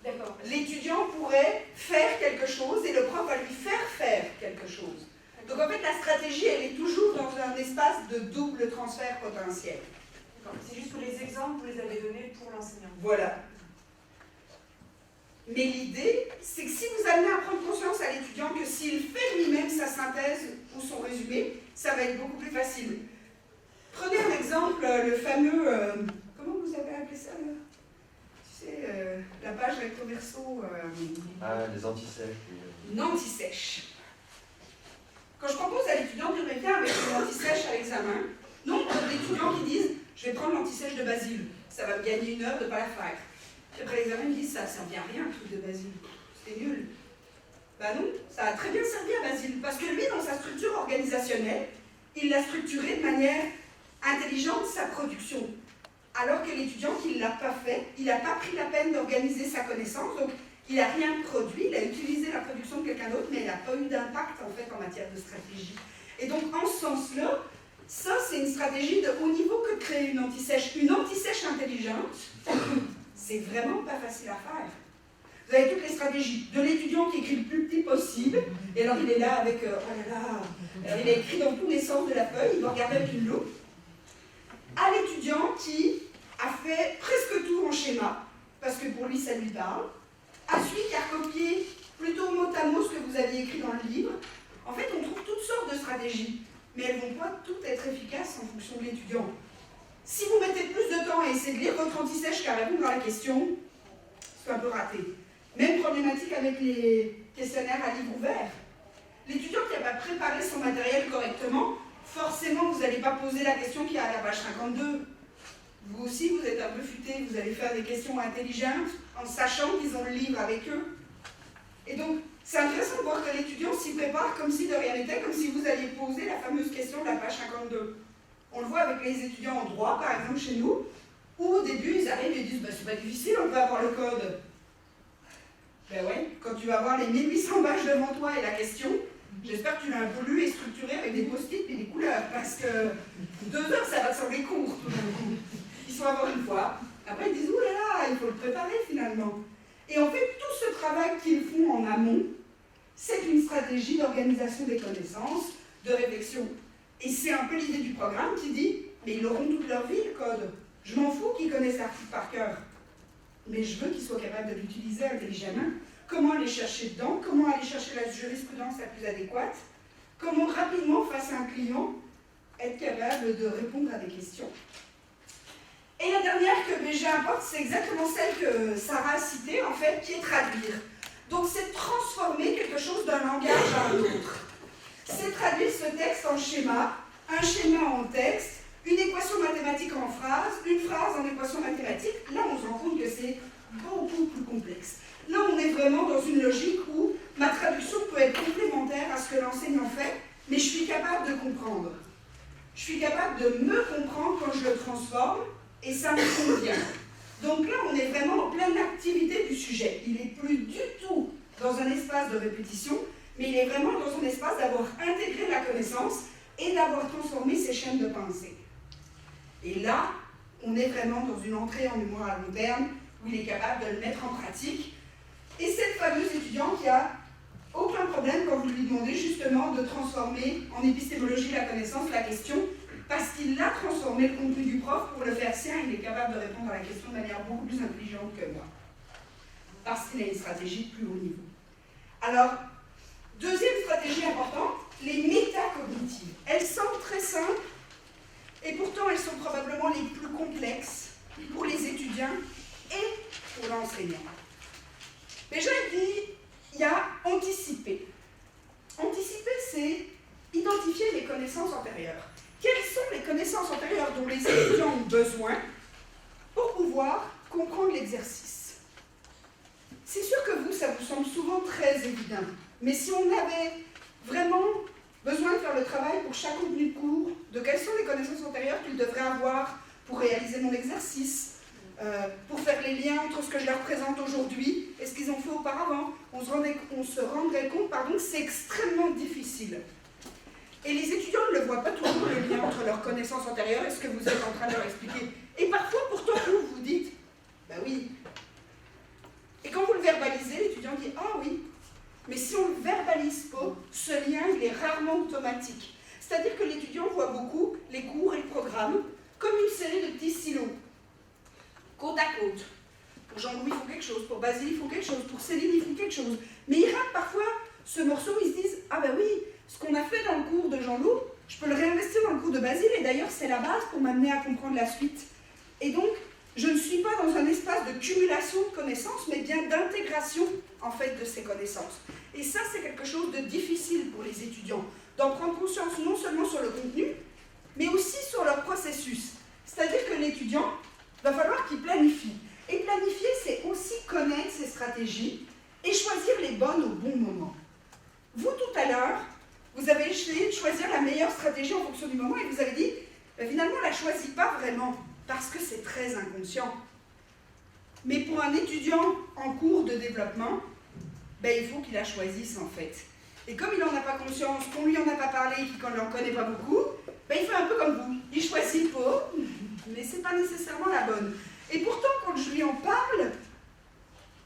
D'accord. L'étudiant pourrait faire quelque chose et le prof va lui faire faire quelque chose. Donc en fait, la stratégie, elle est toujours dans un espace de double transfert potentiel. C'est juste que les exemples, vous les avez donnés pour l'enseignant. Voilà. Mais l'idée, c'est que si vous amenez à prendre conscience à l'étudiant que s'il fait lui-même sa synthèse ou son résumé, ça va être beaucoup plus facile. Prenez un exemple, le fameux... comment vous avez appelé ça là? C'est la page recto verso. Ah, les antisèches. Une anti-sèche. Quand je propose à l'étudiant de revenir avec une anti-sèche à l'examen, nombre d'étudiants qui disent je vais prendre l'anti-sèche de Basile, ça va me gagner 1 heure de ne pas la faire. Puis après l'examen, ils me disent ça ne servait à rien, le truc de Basile. C'était nul. Ben non, ça a très bien servi à Basile, parce que lui, dans sa structure organisationnelle, il l'a structuré de manière intelligente, sa production. Alors que l'étudiant qui ne l'a pas fait, il n'a pas pris la peine d'organiser sa connaissance, donc il n'a rien produit, il a utilisé la production de quelqu'un d'autre, mais il n'a pas eu d'impact en fait en matière de stratégie. Et donc en ce sens-là, ça c'est une stratégie de haut niveau que de créer une anti-sèche. Une anti-sèche intelligente, c'est vraiment pas facile à faire. Vous avez toutes les stratégies de l'étudiant qui écrit le plus petit possible, et alors il est là avec, oh là là, alors il a écrit dans tous les sens de la feuille, il doit regarder avec une loupe, à l'étudiant qui a fait presque tout en schéma, parce que pour lui ça lui parle, à celui qui a recopié plutôt mot à mot ce que vous aviez écrit dans le livre. En fait, on trouve toutes sortes de stratégies, mais elles ne vont pas toutes être efficaces en fonction de l'étudiant. Si vous mettez plus de temps à essayer de lire votre anti-sèche qu'à répondre à la question, c'est un peu raté. Même problématique avec les questionnaires à livre ouvert. L'étudiant qui n'a pas préparé son matériel correctement, forcément, vous n'allez pas poser la question qui est à la page 52. Vous aussi, vous êtes un peu futé, vous allez faire des questions intelligentes en sachant qu'ils ont le livre avec eux. Et donc, c'est intéressant de voir que l'étudiant s'y prépare comme si de rien n'était, comme si vous alliez poser la fameuse question de la page 52. On le voit avec les étudiants en droit, par exemple, chez nous, où au début, ils arrivent et disent bah, « c'est pas difficile, on peut avoir le code ». Ben ouais, quand tu vas avoir les 1800 pages devant toi et la question, j'espère que tu l'as un peu lu et structuré avec des post-it et des couleurs, parce que 2 heures, ça va te sembler court tout d'un coup. Ils sont à voir une fois, après ils disent « ouh là là, il faut le préparer finalement ». Et en fait, tout ce travail qu'ils font en amont, c'est une stratégie d'organisation des connaissances, de réflexion. Et c'est un peu l'idée du programme qui dit « mais ils auront toute leur vie le code. Je m'en fous qu'ils connaissent l'article par cœur. Mais je veux qu'ils soient capables de l'utiliser intelligemment. Comment aller chercher dedans, comment aller chercher la jurisprudence la plus adéquate, comment rapidement, face à un client, être capable de répondre à des questions. » Et la dernière que j'importe, c'est exactement celle que Sarah a citée, en fait, qui est traduire. Donc c'est transformer quelque chose d'un langage à un autre. C'est traduire ce texte en schéma, un schéma en texte, une équation mathématique en phrase, une phrase en équation mathématique. Là, on se rend compte que c'est beaucoup plus complexe. Là, on est vraiment dans une logique où ma traduction peut être complémentaire à ce que l'enseignant fait, mais je suis capable de comprendre. Je suis capable de me comprendre quand je le transforme, et ça me convient. Donc là, on est vraiment en pleine activité du sujet. Il n'est plus du tout dans un espace de répétition, mais il est vraiment dans un espace d'avoir intégré la connaissance et d'avoir transformé ses chaînes de pensée. Et là, on est vraiment dans une entrée en mémoire à long terme, où il est capable de le mettre en pratique. Et c'est le fameux étudiant qui a aucun problème quand vous lui demandez justement de transformer en épistémologie la connaissance, la question, parce qu'il a transformé le contenu du prof pour le faire sien, il est capable de répondre à la question de manière beaucoup plus intelligente que moi. Parce qu'il a une stratégie de plus haut niveau. Alors, deuxième stratégie importante, les métacognitives. Elles semblent très simples, et pourtant elles sont probablement les plus complexes pour les étudiants et pour l'enseignant. Déjà, il y a anticiper. Anticiper, c'est identifier les connaissances antérieures. Quelles sont les connaissances antérieures dont les étudiants ont besoin pour pouvoir comprendre l'exercice? C'est sûr que vous, ça vous semble souvent très évident, mais si on avait vraiment besoin de faire le travail pour chaque contenu de cours, de quelles sont les connaissances antérieures qu'ils devraient avoir pour réaliser mon exercice, pour faire les liens entre ce que je leur présente aujourd'hui et ce qu'ils ont fait auparavant, on se rendrait compte que c'est extrêmement difficile. Et les étudiants ne le voient pas toujours, le lien entre leurs connaissances antérieures et ce que vous êtes en train de leur expliquer. Et parfois, pourtant, vous vous dites, ben oui. Et quand vous le verbalisez, l'étudiant dit, ah oui. Mais si on ne le verbalise pas, ce lien, il est rarement automatique. C'est-à-dire que l'étudiant voit beaucoup les cours et le programme comme une série de petits silos, côte à côte. Pour Jean-Louis, il faut quelque chose, pour Basile, il faut quelque chose, pour Céline, il faut quelque chose. Mais ils ratent parfois ce morceau, ils se disent, ah ben oui, ce qu'on a fait dans le cours de Jean-Loup, je peux le réinvestir dans le cours de Basile, et d'ailleurs c'est la base pour m'amener à comprendre la suite. Et donc, je ne suis pas dans un espace de cumulation de connaissances, mais bien d'intégration, en fait, de ces connaissances. Et ça, c'est quelque chose de difficile pour les étudiants, d'en prendre conscience non seulement sur le contenu, mais aussi sur leur processus. C'est-à-dire que l'étudiant, va falloir qu'il planifie. Et planifier, c'est aussi connaître ses stratégies et choisir les bonnes au bon moment. Vous, tout à l'heure, vous avez essayé de choisir la meilleure stratégie en fonction du moment et vous avez dit, finalement, on ne la choisit pas vraiment, parce que c'est très inconscient. Mais pour un étudiant en cours de développement, il faut qu'il la choisisse en fait. Et comme il n'en a pas conscience, qu'on ne lui en a pas parlé, qu'on ne l'en connaît pas beaucoup, il fait un peu comme vous. Il choisit pas, mais ce n'est pas nécessairement la bonne. Et pourtant, quand je lui en parle,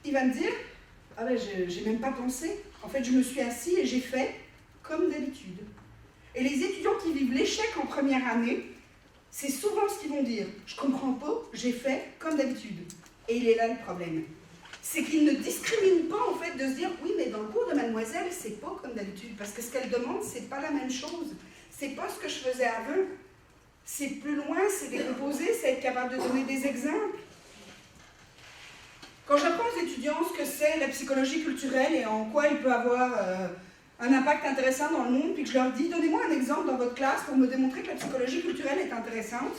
il va me dire « Ah ben, j'ai même pas pensé. En fait, je me suis assis et j'ai fait comme d'habitude. » Et les étudiants qui vivent l'échec en première année, c'est souvent ce qu'ils vont dire. Je comprends pas, j'ai fait comme d'habitude. Et il est là le problème. C'est qu'ils ne discriminent pas en fait de se dire oui, mais dans le cours de mademoiselle, c'est pas comme d'habitude. Parce que ce qu'elle demande, c'est pas la même chose. C'est pas ce que je faisais avant. C'est plus loin, c'est décomposer, c'est être capable de donner des exemples. Quand j'apprends aux étudiants ce que c'est la psychologie culturelle et en quoi il peut avoir un impact intéressant dans le monde, puis que je leur dis, donnez-moi un exemple dans votre classe pour me démontrer que la psychologie culturelle est intéressante,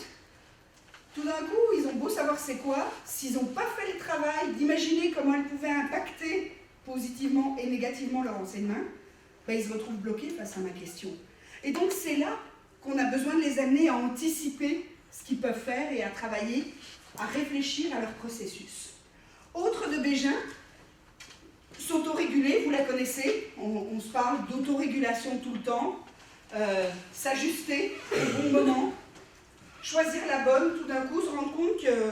tout d'un coup, ils ont beau savoir c'est quoi, s'ils n'ont pas fait le travail d'imaginer comment elle pouvait impacter positivement et négativement leur enseignement, ils se retrouvent bloqués face à ma question. Et donc c'est là qu'on a besoin de les amener à anticiper ce qu'ils peuvent faire et à travailler, à réfléchir à leur processus. Autre de Bégin, s'autoréguler, vous la connaissez, on se parle d'autorégulation tout le temps, s'ajuster au bon moment, choisir la bonne, tout d'un coup se rendre compte que,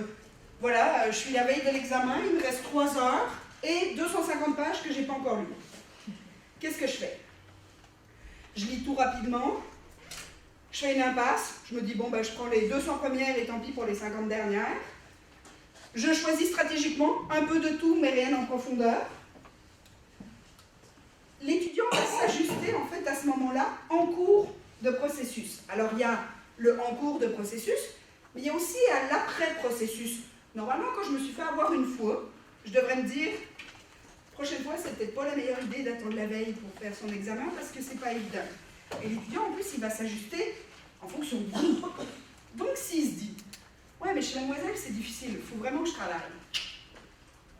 voilà, je suis la veille de l'examen, il me reste 3 heures et 250 pages que je n'ai pas encore lues. Qu'est-ce que je fais? Je lis tout rapidement, je fais une impasse, je me dis, bon, je prends les 200 premières et tant pis pour les 50 dernières. Je choisis stratégiquement un peu de tout, mais rien en profondeur. L'étudiant va s'ajuster en fait à ce moment-là en cours de processus. Alors il y a le en cours de processus, mais il y a aussi à l'après-processus. Normalement, quand je me suis fait avoir une fois, je devrais me dire, prochaine fois, c'est peut-être pas la meilleure idée d'attendre la veille pour faire son examen parce que c'est pas évident. Et l'étudiant, en plus, il va s'ajuster en fonction de vous. Donc s'il se dit, ouais, mais chez mademoiselle, c'est difficile, il faut vraiment que je travaille.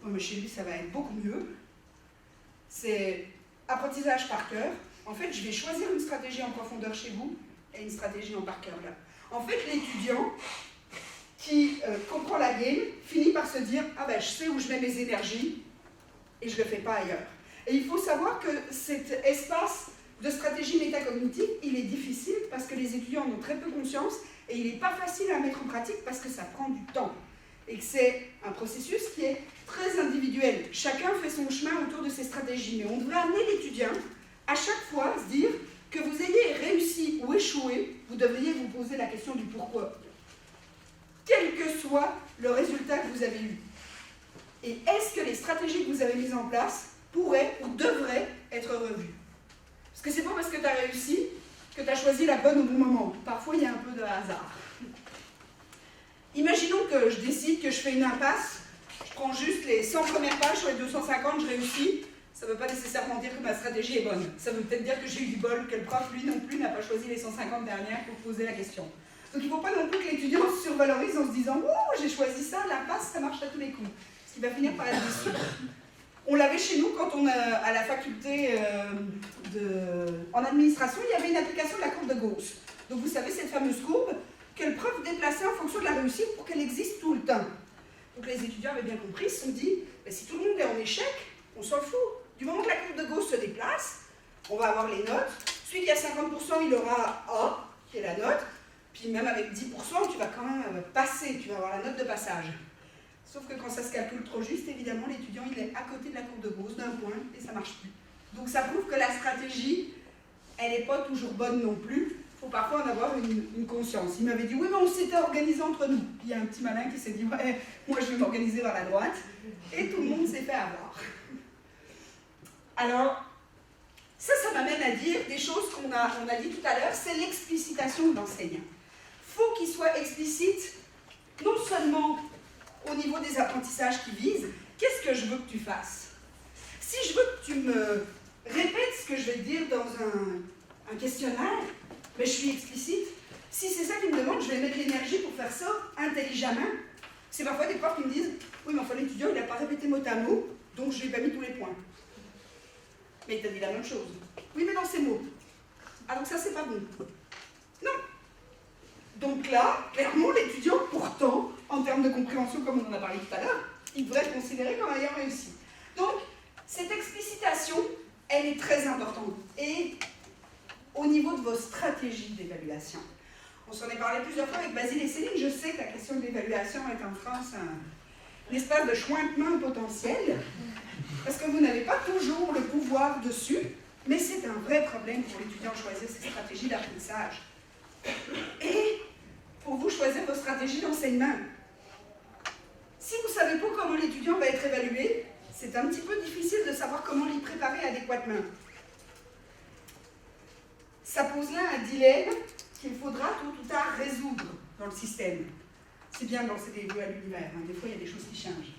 Ouais, mais chez lui, ça va être beaucoup mieux. C'est apprentissage par cœur. En fait, je vais choisir une stratégie en profondeur chez vous et une stratégie en par cœur là. En fait, l'étudiant qui comprend la game finit par se dire « Ah ben, je sais où je mets mes énergies et je ne le fais pas ailleurs. » Et il faut savoir que cet espace de stratégie métacognitive, il est difficile parce que les étudiants en ont très peu conscience et il n'est pas facile à mettre en pratique parce que ça prend du temps. Et que c'est un processus qui est très individuel. Chacun fait son chemin autour de ses stratégies. Mais on devrait amener l'étudiant à chaque fois se dire que vous ayez réussi ou échoué, vous devriez vous poser la question du pourquoi. Quel que soit le résultat que vous avez eu. Et est-ce que les stratégies que vous avez mises en place pourraient ou devraient être revues? Parce que c'est pas parce que tu as réussi que tu as choisi la bonne au bon moment. Parfois, il y a un peu de hasard. Imaginons que je décide que je fais une impasse, je prends juste les 100 premières pages sur les 250, je réussis. Ça ne veut pas nécessairement dire que ma stratégie est bonne. Ça veut peut-être dire que j'ai eu du bol, que le prof, lui non plus, n'a pas choisi les 150 dernières pour poser la question. Donc il ne faut pas non plus que l'étudiant se survalorise en se disant « Oh, j'ai choisi ça, l'impasse, ça marche à tous les coups ». Ce qui va finir par être déçu. On l'avait chez nous quand on, à la faculté en administration, il y avait une application de la courbe de Gauss. Donc vous savez, cette fameuse courbe que le prof déplaçait en fonction de la réussite pour qu'elle existe tout le temps. Donc les étudiants avaient bien compris, ils se sont dit, si tout le monde est en échec, on s'en fout. Du moment que la courbe de Gauss se déplace, on va avoir les notes. Celui qui a 50%, il aura A, qui est la note. Puis même avec 10%, tu vas quand même passer, tu vas avoir la note de passage. Sauf que quand ça se calcule trop juste, évidemment, l'étudiant, il est à côté de la courbe de Gauss d'un point et ça ne marche plus. Donc ça prouve que la stratégie, elle n'est pas toujours bonne non plus. Il faut parfois en avoir une conscience. Il m'avait dit, oui, mais on s'était organisé entre nous. Puis il y a un petit malin qui s'est dit, ouais, moi je vais m'organiser vers la droite. Et tout le monde s'est fait avoir. Alors, ça m'amène à dire des choses qu'on a dit tout à l'heure, c'est l'explicitation de l'enseignant. Il faut qu'il soit explicite, non seulement au niveau des apprentissages qui visent, qu'est-ce que je veux que tu fasses? Si je veux que tu me répètes ce que je vais te dire dans un questionnaire, mais je suis explicite. Si c'est ça qu'ils me demandent, je vais mettre l'énergie pour faire ça intelligemment. C'est parfois des profs qui me disent « Oui, mais enfin, l'étudiant, il n'a pas répété mot à mot, donc je ne lui ai pas mis tous les points. » Mais il t'a dit la même chose. Oui, mais dans ces mots. Ah, donc ça, c'est pas bon. Non. Donc là, clairement, l'étudiant, pourtant, en termes de compréhension, comme on en a parlé tout à l'heure, il devrait être considéré comme ayant réussi. Donc, cette explicitation, elle est très importante. Et au niveau de vos stratégies d'évaluation, on s'en est parlé plusieurs fois avec Basile et Céline. Je sais que la question de l'évaluation est en France un espace de chointement potentiel, parce que vous n'avez pas toujours le pouvoir dessus, mais c'est un vrai problème pour l'étudiant de choisir ses stratégies d'apprentissage. Et pour vous, choisir vos stratégies d'enseignement. Si vous ne savez pas comment l'étudiant va être évalué, c'est un petit peu difficile de savoir comment l'y préparer adéquatement. Ça pose là un dilemme qu'il faudra tôt ou tard résoudre dans le système. C'est bien de lancer des vœux à l'univers, hein. Des fois il y a des choses qui changent.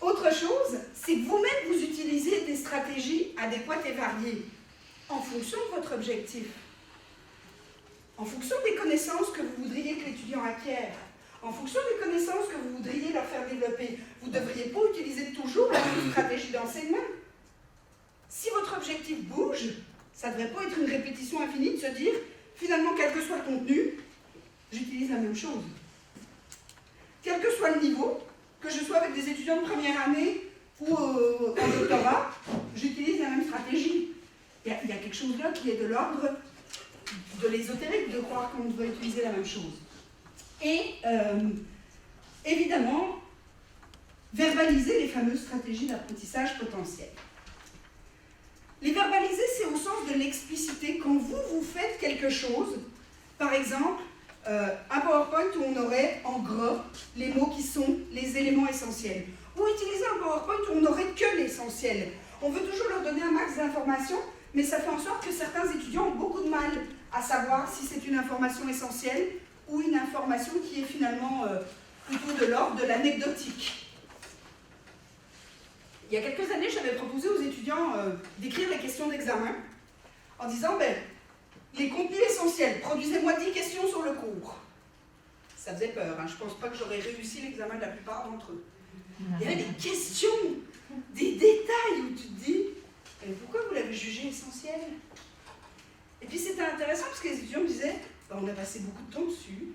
Autre chose, c'est que vous-même vous utilisez des stratégies adéquates et variées en fonction de votre objectif, en fonction des connaissances que vous voudriez que l'étudiant acquiert, en fonction des connaissances que vous voudriez leur faire développer. Vous ne devriez pas utiliser toujours la même stratégie d'enseignement. Si votre objectif bouge, ça ne devrait pas être une répétition infinie de se dire, finalement, quel que soit le contenu, j'utilise la même chose. Quel que soit le niveau, que je sois avec des étudiants de première année ou en doctorat, j'utilise la même stratégie. Il y a quelque chose là qui est de l'ordre de l'ésotérique, de croire qu'on doit utiliser la même chose. Et évidemment, verbaliser les fameuses stratégies d'apprentissage potentiel. Les verbaliser, c'est au sens de l'expliciter. Quand vous faites quelque chose, par exemple, un PowerPoint où on aurait en gras les mots qui sont les éléments essentiels. Ou utiliser un PowerPoint où on n'aurait que l'essentiel. On veut toujours leur donner un max d'informations, mais ça fait en sorte que certains étudiants ont beaucoup de mal à savoir si c'est une information essentielle ou une information qui est finalement plutôt de l'ordre de l'anecdotique. Il y a quelques années, j'avais proposé aux étudiants d'écrire les questions d'examen en disant les contenus essentiels, produisez-moi 10 questions sur le cours. Ça faisait peur, hein. Je ne pense pas que j'aurais réussi l'examen de la plupart d'entre eux. Il y avait des questions, des détails où tu te dis pourquoi vous l'avez jugé essentiel? Et puis c'était intéressant parce que les étudiants me disaient on a passé beaucoup de temps dessus.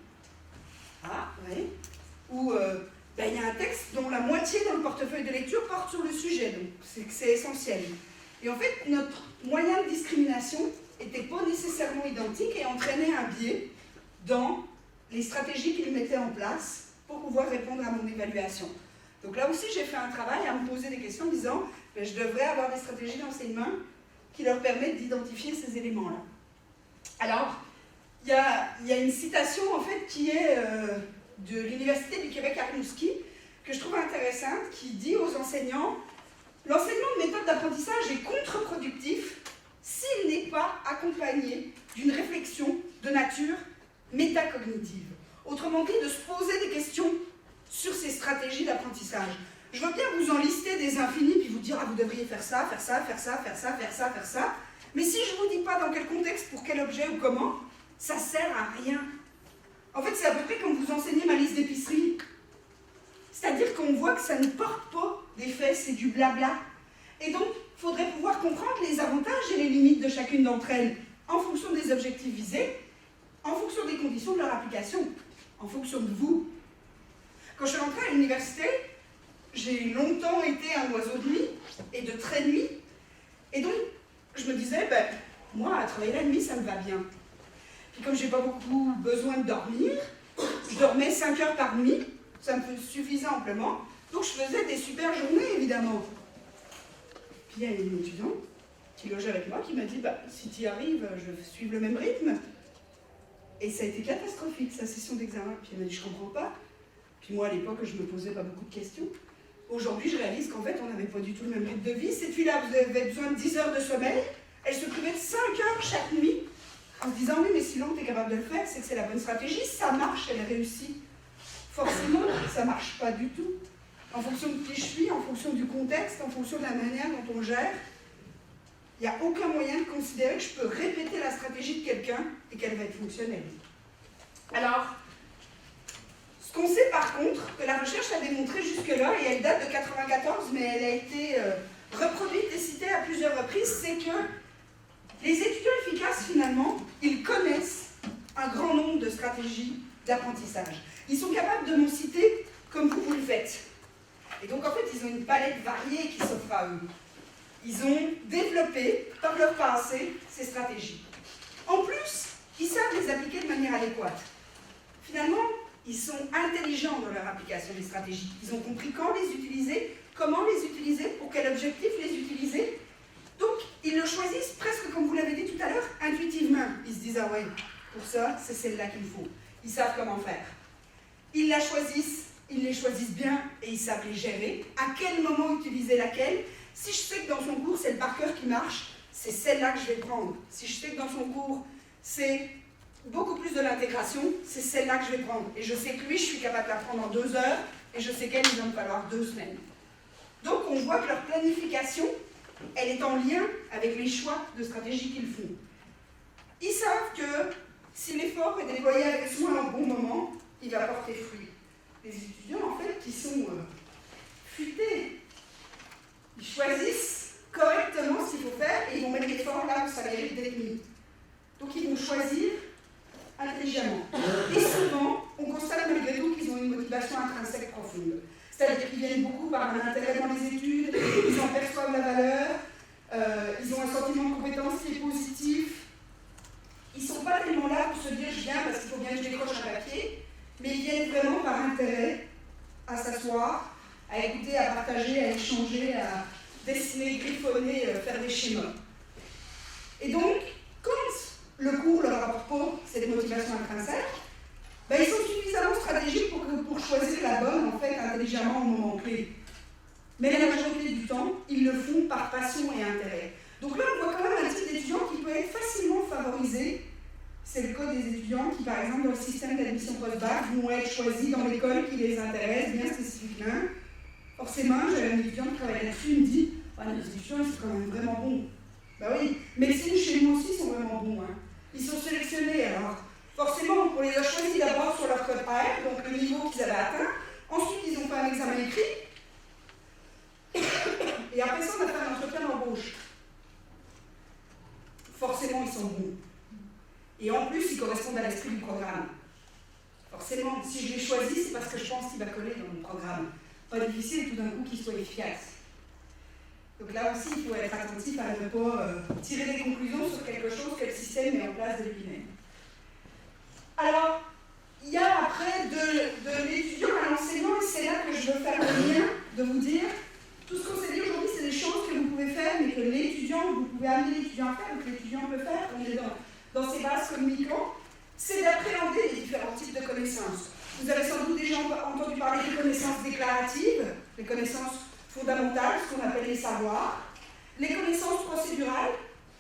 Ah, oui. Ou il y a un texte dont la moitié dans le portefeuille de lecture porte sur le sujet, donc c'est essentiel. Et en fait, notre moyen de discrimination n'était pas nécessairement identique et entraînait un biais dans les stratégies qu'ils mettaient en place pour pouvoir répondre à mon évaluation. Donc là aussi, j'ai fait un travail à me poser des questions en disant je devrais avoir des stratégies d'enseignement qui leur permettent d'identifier ces éléments-là. Alors, il y a une citation en fait qui est de l'Université du Québec à Rimouski que je trouve intéressante, qui dit aux enseignants « L'enseignement de méthode d'apprentissage est contre-productif s'il n'est pas accompagné d'une réflexion de nature métacognitive. » Autrement dit, de se poser des questions sur ces stratégies d'apprentissage. Je veux bien vous en lister des infinis puis vous dire « Ah, vous devriez faire ça, faire ça, faire ça, faire ça, faire ça, faire ça. » Mais si je ne vous dis pas dans quel contexte, pour quel objet ou comment, ça ne sert à rien. En fait, c'est à peu près comme vous enseignez ma liste d'épicerie. C'est-à-dire qu'on voit que ça ne porte pas d'effet, c'est du blabla. Et donc, il faudrait pouvoir comprendre les avantages et les limites de chacune d'entre elles, en fonction des objectifs visés, en fonction des conditions de leur application, en fonction de vous. Quand je suis rentrée à l'université, j'ai longtemps été un oiseau de nuit et de très nuit. Et donc, je me disais, moi, à travailler la nuit, ça me va bien. Puis comme je n'ai pas beaucoup besoin de dormir, je dormais 5 heures par nuit, ça me suffisait amplement. Donc je faisais des super journées, évidemment. Puis il y a une étudiante qui logeait avec moi qui m'a dit, si tu y arrives, je vais suivre le même rythme. Et ça a été catastrophique, sa session d'examen. Puis elle m'a dit, je comprends pas. Puis moi, à l'époque, je me posais pas beaucoup de questions. Aujourd'hui, je réalise qu'en fait, on n'avait pas du tout le même rythme de vie. Cette fille-là, vous avez besoin de 10 heures de sommeil. Elle se privait de 5 heures chaque nuit, en se disant, oui, mais sinon, tu es capable de le faire, c'est que c'est la bonne stratégie, ça marche, elle réussit. Il forcément, ça ne marche pas du tout. En fonction de qui je suis, en fonction du contexte, en fonction de la manière dont on gère, il n'y a aucun moyen de considérer que je peux répéter la stratégie de quelqu'un et qu'elle va être fonctionnelle. Alors, ce qu'on sait par contre, que la recherche a démontré jusque-là, et elle date de 1994, mais elle a été reproduite et citée à plusieurs reprises, c'est que les étudiants efficaces, finalement, ils connaissent un grand nombre de stratégies d'apprentissage. Ils sont capables de m'en citer comme vous le faites. Et donc, en fait, ils ont une palette variée qui s'offre à eux. Ils ont développé, par leur passé, ces stratégies. En plus, ils savent les appliquer de manière adéquate. Finalement, ils sont intelligents dans leur application des stratégies. Ils ont compris quand les utiliser, comment les utiliser, pour quel objectif les utiliser. Donc, ils le choisissent presque, comme vous l'avez dit tout à l'heure, intuitivement. Ils se disent, ah ouais, pour ça, c'est celle-là qu'il faut. Ils savent comment faire. Ils la choisissent, ils les choisissent bien et ils savent les gérer. À quel moment utiliser laquelle? Si je sais que dans son cours, c'est le par cœur qui marche, c'est celle-là que je vais prendre. Si je sais que dans son cours, c'est beaucoup plus de l'intégration, c'est celle-là que je vais prendre. Et je sais que lui, je suis capable de la prendre en 2 heures, et je sais qu'elle, il va me falloir 2 semaines. Donc, on voit que leur planification, elle est en lien avec les choix de stratégie qu'ils font. Ils savent que si l'effort est déployé avec soin au bon moment, il va porter fruit. Les étudiants, en fait, qui sont futés, ils choisissent correctement ce qu'il faut faire et ils vont mettre l'effort là où ça mérite d'être mis. Donc, ils vont choisir intelligemment. Et souvent, on constate malgré tout qu'ils ont une motivation intrinsèque profonde. C'est-à-dire qu'ils viennent beaucoup par un intérêt dans les études, ils en perçoivent la valeur, ils ont un sentiment de compétence qui est positif. Ils ne sont pas tellement là pour se dire je viens parce qu'il faut bien que je décroche un papier, mais ils viennent vraiment par intérêt à s'asseoir, à écouter, à partager, à échanger, à dessiner, griffonner, faire des schémas. Et donc, quand le cours leur apporte pas cette motivation intrinsèque, ben ils sont suffisamment stratégiques pour choisir la bonne, en fait, intelligemment au moment clé. Mais la majorité du temps, ils le font par passion et intérêt. Donc là, on voit quand même un type d'étudiant qui peut être facilement favorisé. C'est le cas des étudiants qui, par exemple, dans le système d'admission post-bac, vont être choisis dans l'école qui les intéresse bien spécifiquement. Forcément, j'ai un étudiant qui travaille là-dessus, il me dit ah, les étudiants, ils sont quand même vraiment bons. Ben oui, médecine chez nous aussi sont vraiment bons. Hein. Ils sont sélectionnés, alors forcément, on les a choisis d'abord sur leur code AR, donc le niveau qu'ils avaient atteint. Ensuite, ils ont fait un examen écrit. Et après ça, on a fait un entretien d'embauche. Forcément, ils sont bons. Et en plus, ils correspondent à l'esprit du programme. Forcément, si je les choisis, c'est parce que je pense qu'il va coller dans mon programme. Pas difficile tout d'un coup qu'il soit efficace. Donc là aussi, il faut être attentif à ne pas tirer des conclusions sur quelque chose que le système met en place de lui-même. Alors, il y a après de l'étudiant à l'enseignant, et c'est là que je veux faire le lien, de vous dire, tout ce qu'on s'est dit aujourd'hui, c'est des choses que vous pouvez faire, mais que l'étudiant, vous pouvez amener l'étudiant à faire, ou que l'étudiant peut faire, on est dans ces bases communicants, c'est d'appréhender les différents types de connaissances. Vous avez sans doute déjà entendu parler des connaissances déclaratives, les connaissances fondamentales, ce qu'on appelle les savoirs, les connaissances procédurales,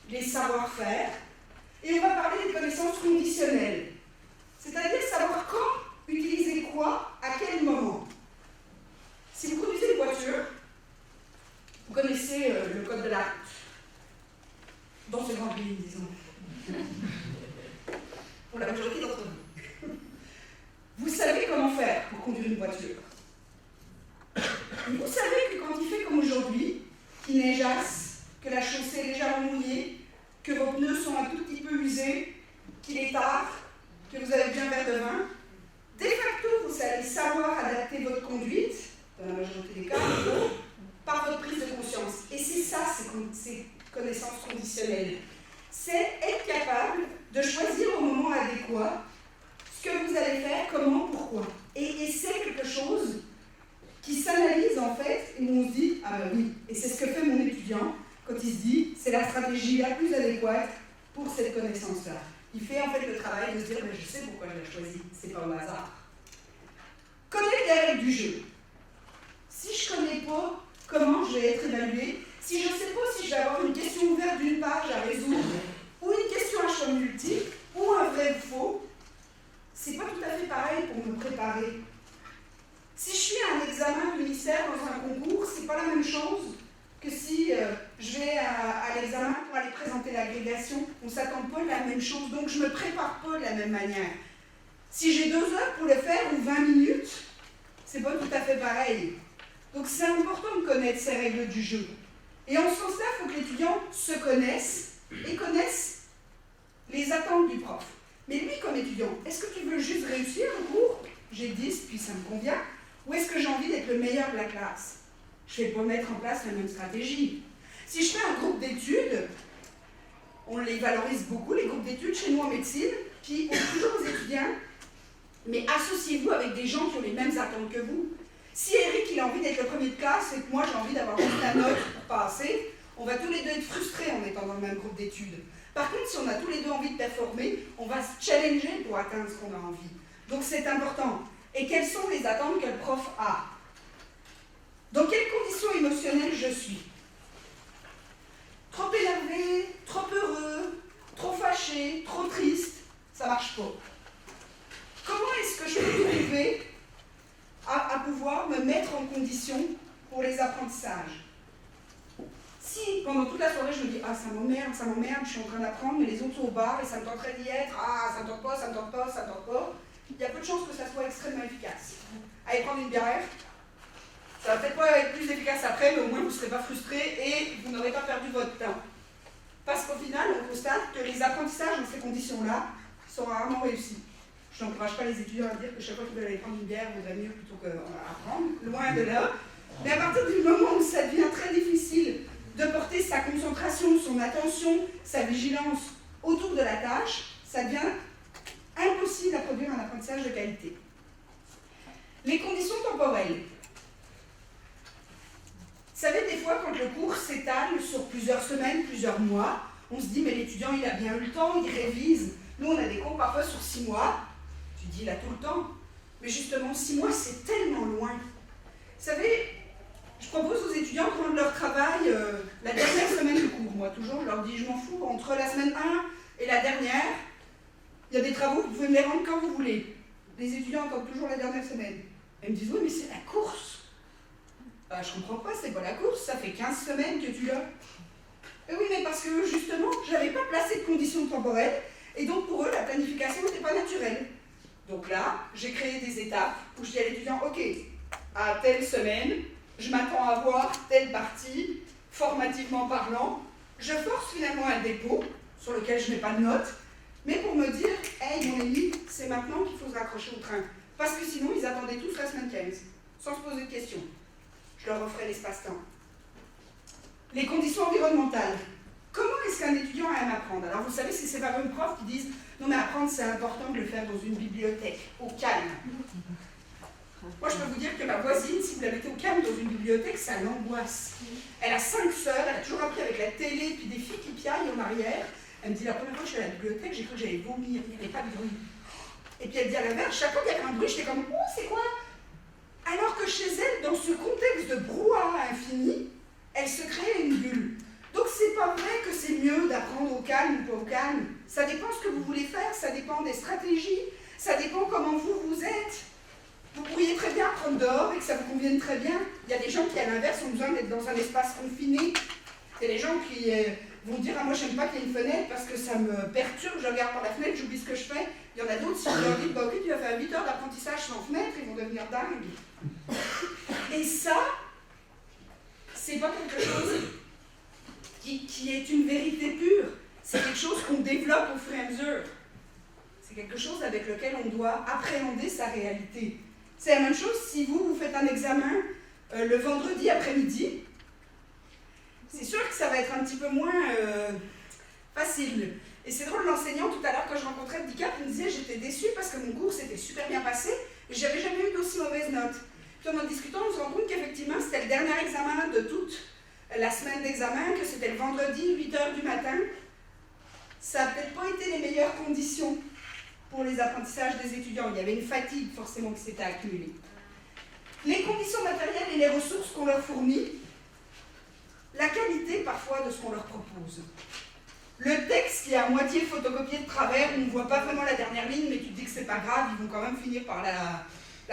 les savoir-faire, et on va parler des connaissances conditionnelles, c'est-à-dire savoir quand utiliser quoi, à quel moment. Si vous conduisez une voiture, vous connaissez le code de la route, dans ce grand pays, disons, pour la majorité d'entre vous. Vous savez comment faire pour conduire une voiture. Vous savez que quand il fait comme aujourd'hui, qu'il neigeasse, que la chaussée est légèrement mouillée, que vos pneus sont un tout petit peu usés, qu'il est tard, que vous avez bien un verre de vin, de facto, vous allez savoir adapter votre conduite, dans la majorité des cas, par votre prise de conscience. Et c'est ça, ces connaissances conditionnelles. C'est être capable de choisir au moment adéquat ce que vous allez faire, comment, pourquoi. Et c'est quelque chose qui s'analyse en fait, et où on se dit, ah ben oui, et c'est ce que fait mon étudiant quand il se dit, c'est la stratégie la plus adéquate pour cette connaissance-là. Il fait en fait le travail de se dire, ben, je sais pourquoi je l'ai choisi, c'est pas au hasard. Connaître les règles du jeu. Si je ne connais pas comment je vais être évalué, si je ne sais pas si je vais avoir une question ouverte d'une page à résoudre, ou une question à choix multiple, ou un vrai ou faux, c'est pas tout à fait pareil pour me préparer pas la même chose, donc je ne me prépare pas de la même manière. Si j'ai 2 heures pour le faire ou 20 minutes, c'est pas tout à fait pareil. Donc c'est important de connaître ces règles du jeu. Et en ce sens-là, il faut que l'étudiant se connaisse et connaisse les attentes du prof. Mais lui, comme étudiant, est-ce que tu veux juste réussir le cours? J'ai 10, puis ça me convient. Ou est-ce que j'ai envie d'être le meilleur de la classe? Je ne vais pas mettre en place la même stratégie. Si je fais un groupe d'études, on les valorise beaucoup, les groupes d'études chez nous en médecine, puis on dit toujours aux étudiants, mais associez-vous avec des gens qui ont les mêmes attentes que vous. Si Eric il a envie d'être le premier de classe et que moi j'ai envie d'avoir juste la note pour passer, on va tous les deux être frustrés en étant dans le même groupe d'études. Par contre, si on a tous les deux envie de performer, on va se challenger pour atteindre ce qu'on a envie. Donc c'est important. Et quelles sont les attentes que le prof a? Dans quelles conditions émotionnelles je suis? Trop énervé, trop heureux, trop fâché, trop triste, ça ne marche pas. Comment est-ce que je peux trouver à pouvoir me mettre en condition pour les apprentissages? Si pendant toute la soirée je me dis « Ah, ça m'emmerde, je suis en train d'apprendre, mais les autres sont au bar et ça me tenterait d'y être, ah, ça me tente pas, ça me tente pas, ça me tente pas », il y a peu de chances que ça soit extrêmement efficace. Allez prendre une bière, ça va peut-être pas être plus efficace après, mais au moins vous ne serez pas frustré et vous n'aurez pas perdu votre temps. Parce qu'au final, on constate que les apprentissages dans ces conditions-là sont rarement réussis. Je n'encourage pas les étudiants à dire que chaque fois qu'ils veulent aller prendre une bière, vaudrait mieux plutôt qu'apprendre, loin de là. Mais à partir du moment où ça devient très difficile de porter sa concentration, son attention, sa vigilance autour de la tâche, ça devient impossible à produire un apprentissage de qualité. Les conditions temporelles. Vous savez, des fois, quand le cours s'étale sur plusieurs semaines, plusieurs mois, on se dit, mais l'étudiant, il a bien eu le temps, il révise. Nous, on a des cours parfois sur 6 mois. Tu dis, il a tout le temps. Mais justement, 6 mois, c'est tellement loin. Vous savez, je propose aux étudiants de rendre leur travail la dernière semaine du cours. Moi, toujours, je leur dis, je m'en fous, entre la semaine 1 et la dernière, il y a des travaux, vous pouvez me les rendre quand vous voulez. Les étudiants attendent toujours la dernière semaine. Ils me disent, oui, mais c'est la course. Bah, je comprends pas, c'est pas la course, ça fait 15 semaines que tu l'as. Et oui, mais parce que justement, je n'avais pas placé de conditions temporelles, et donc pour eux, la planification n'était pas naturelle. Donc là, j'ai créé des étapes où je dis à l'étudiant, ok, à telle semaine, je m'attends à voir telle partie, formativement parlant, je force finalement un dépôt sur lequel je n'ai pas de notes, mais pour me dire, hey mon ami, c'est maintenant qu'il faut se raccrocher au train. Parce que sinon, ils attendaient tous la semaine 15, sans se poser de questions. Je leur offrais l'espace-temps. Les conditions environnementales. Comment est-ce qu'un étudiant aime apprendre? Alors vous savez, c'est ces fameux profs qui disent « Non mais apprendre, c'est important de le faire dans une bibliothèque, au calme. » Moi, je peux vous dire que ma voisine, si vous la mettez au calme dans une bibliothèque, ça l'angoisse. Elle a 5 sœurs, elle a toujours appris avec la télé, puis des filles qui piaillent en arrière. Elle me dit, la première fois que je suis à la bibliothèque, j'ai cru que j'allais vomir, il n'y avait pas de bruit. Et puis elle dit à l'inverse, chaque fois qu'il y avait un bruit, j'étais comme, oh, c'est quoi? Alors que chez elle, dans ce contexte de brouhaha infini, elle se crée une bulle. Donc c'est pas vrai que c'est mieux d'apprendre au calme ou pas au calme. Ça dépend ce que vous voulez faire, ça dépend des stratégies, ça dépend comment vous êtes. Vous pourriez très bien apprendre dehors et que ça vous convienne très bien. Il y a des gens qui, à l'inverse, ont besoin d'être dans un espace confiné. Il y a des gens qui vont dire « Ah, moi, j'aime pas qu'il y ait une fenêtre parce que ça me perturbe, je regarde par la fenêtre, j'oublie ce que je fais. » Il y en a d'autres, si on leur dit « Bah ok, tu vas faire 8 heures d'apprentissage sans fenêtre, ils vont devenir dingues. » Et ça, c'est pas quelque chose qui est une vérité pure. C'est quelque chose qu'on développe au fur et à mesure. C'est quelque chose avec lequel on doit appréhender sa réalité. C'est la même chose si vous faites un examen le vendredi après-midi. C'est sûr que ça va être un petit peu moins facile. Et c'est drôle, l'enseignant, tout à l'heure, quand je rencontrais Handicap, il me disait « J'étais déçue parce que mon cours s'était super bien passé et j'avais jamais eu d'aussi mauvaise note. » Puis en discutant, on se rend compte qu'effectivement, c'était le dernier examen de toute la semaine d'examen, que c'était le vendredi, 8h du matin. Ça n'a peut-être pas été les meilleures conditions pour les apprentissages des étudiants. Il y avait une fatigue forcément qui s'était accumulée. Les conditions matérielles et les ressources qu'on leur fournit, la qualité parfois de ce qu'on leur propose. Le texte qui est à moitié photocopié de travers, on ne voit pas vraiment la dernière ligne, mais tu te dis que c'est pas grave, ils vont quand même finir par la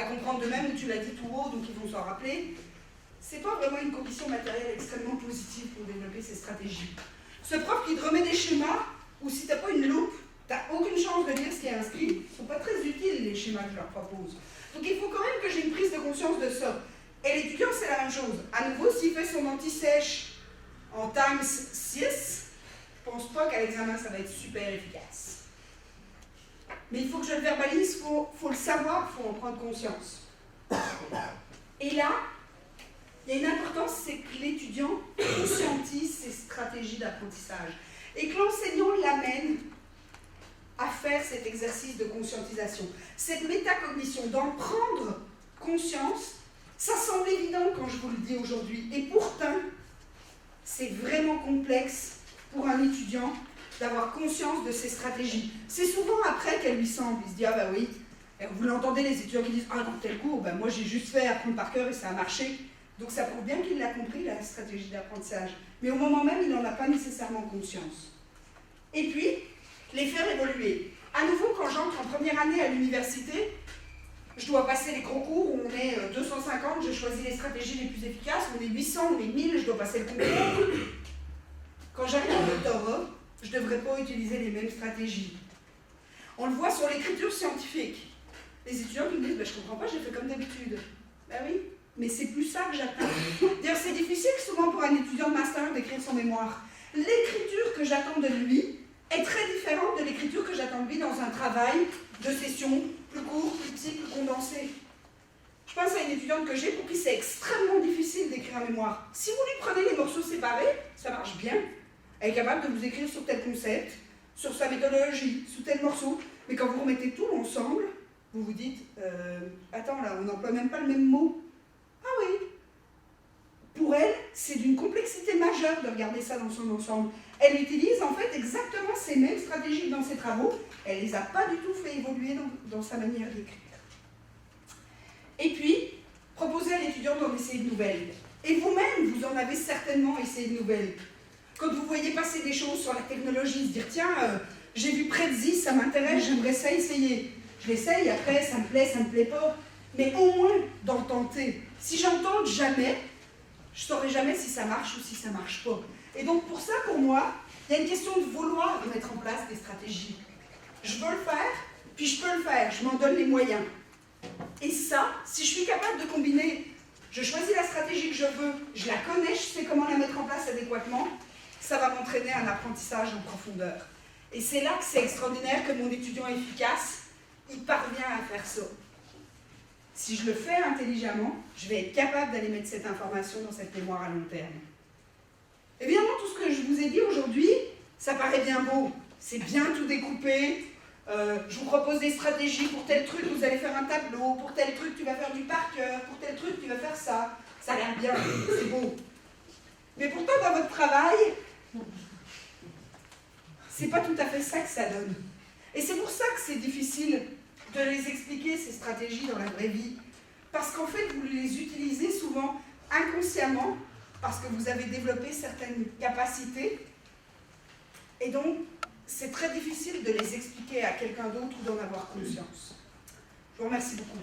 comprendre d'eux-mêmes, ou tu l'as dit tout haut, donc ils vont s'en rappeler. C'est pas vraiment une condition matérielle extrêmement positive pour développer ces stratégies. Ce prof qui te remet des schémas, ou si tu n'as pas une loupe, tu n'as aucune chance de lire ce qui est inscrit. Ils ne sont pas très utiles, les schémas que je leur propose. Donc il faut quand même que j'ai une prise de conscience de ça. Et l'étudiant, c'est la même chose. À nouveau, s'il fait son anti-sèche en times 6, je ne pense pas qu'à l'examen, ça va être super efficace. Mais il faut que je le verbalise, il faut le savoir, il faut en prendre conscience. Et là, il y a une importance, c'est que l'étudiant conscientise ses stratégies d'apprentissage et que l'enseignant l'amène à faire cet exercice de conscientisation. Cette métacognition, d'en prendre conscience, ça semble évident quand je vous le dis aujourd'hui. Et pourtant, c'est vraiment complexe pour un étudiant d'avoir conscience de ses stratégies. C'est souvent après qu'elle lui semble. Il se dit, ah bah oui, vous l'entendez les étudiants qui disent, ah dans tel cours, ben moi j'ai juste fait apprendre par cœur et ça a marché. Donc ça prouve bien qu'il l'a compris, la stratégie d'apprentissage. Mais au moment même, il n'en a pas nécessairement conscience. Et puis, les faire évoluer. À nouveau, quand j'entre en première année à l'université, je dois passer les gros cours où on est 250, je choisis les stratégies les plus efficaces, on est 800, on est 1000, je dois passer le concours. Quand j'arrive au doctorat, je ne devrais pas utiliser les mêmes stratégies. On le voit sur l'écriture scientifique. Les étudiants qui me disent, je ne comprends pas, j'ai fait comme d'habitude. Ben oui, mais c'est plus ça que j'attends. D'ailleurs, c'est difficile souvent pour un étudiant de master d'écrire son mémoire. L'écriture que j'attends de lui est très différente de l'écriture que j'attends de lui dans un travail de session plus court, plus petit, plus condensé. Je pense à une étudiante que j'ai pour qui c'est extrêmement difficile d'écrire un mémoire. Si vous lui prenez les morceaux séparés, ça marche bien. Elle est capable de vous écrire sur tel concept, sur sa méthodologie, sous tel morceau. Mais quand vous remettez tout ensemble, vous vous dites, attends là, on n'emploie même pas le même mot. Ah oui. Pour elle, c'est d'une complexité majeure de regarder ça dans son ensemble. Elle utilise en fait exactement ces mêmes stratégies dans ses travaux. Elle ne les a pas du tout fait évoluer dans sa manière d'écrire. Et puis, proposer à l'étudiant d'en essayer de nouvelles. Et vous-même, vous en avez certainement essayé de nouvelles. Quand vous voyez passer des choses sur la technologie, se dire, tiens, j'ai vu Prezi, ça m'intéresse, j'aimerais ça essayer. Je l'essaye, après, ça me plaît pas. Mais au moins, d'en tenter. Si j'en tente jamais, je ne saurais jamais si ça marche ou si ça ne marche pas. Et donc pour ça, pour moi, il y a une question de vouloir mettre en place des stratégies. Je veux le faire, puis je peux le faire, je m'en donne les moyens. Et ça, si je suis capable de combiner, je choisis la stratégie que je veux, je la connais, je sais comment la mettre en place adéquatement, ça va m'entraîner à un apprentissage en profondeur. Et c'est là que c'est extraordinaire que mon étudiant efficace, il parvient à faire ça. Si je le fais intelligemment, je vais être capable d'aller mettre cette information dans cette mémoire à long terme. Évidemment, tout ce que je vous ai dit aujourd'hui, ça paraît bien beau. C'est bien tout découpé. Je vous propose des stratégies. Pour tel truc, vous allez faire un tableau. Pour tel truc, tu vas faire du par cœur. Pour tel truc, tu vas faire ça. Ça a l'air bien, c'est beau. Mais pourtant, dans votre travail, c'est pas tout à fait ça que ça donne. Et c'est pour ça que c'est difficile de les expliquer, ces stratégies, dans la vraie vie. Parce qu'en fait, vous les utilisez souvent inconsciemment, parce que vous avez développé certaines capacités. Et donc, c'est très difficile de les expliquer à quelqu'un d'autre ou d'en avoir conscience. Je vous remercie beaucoup.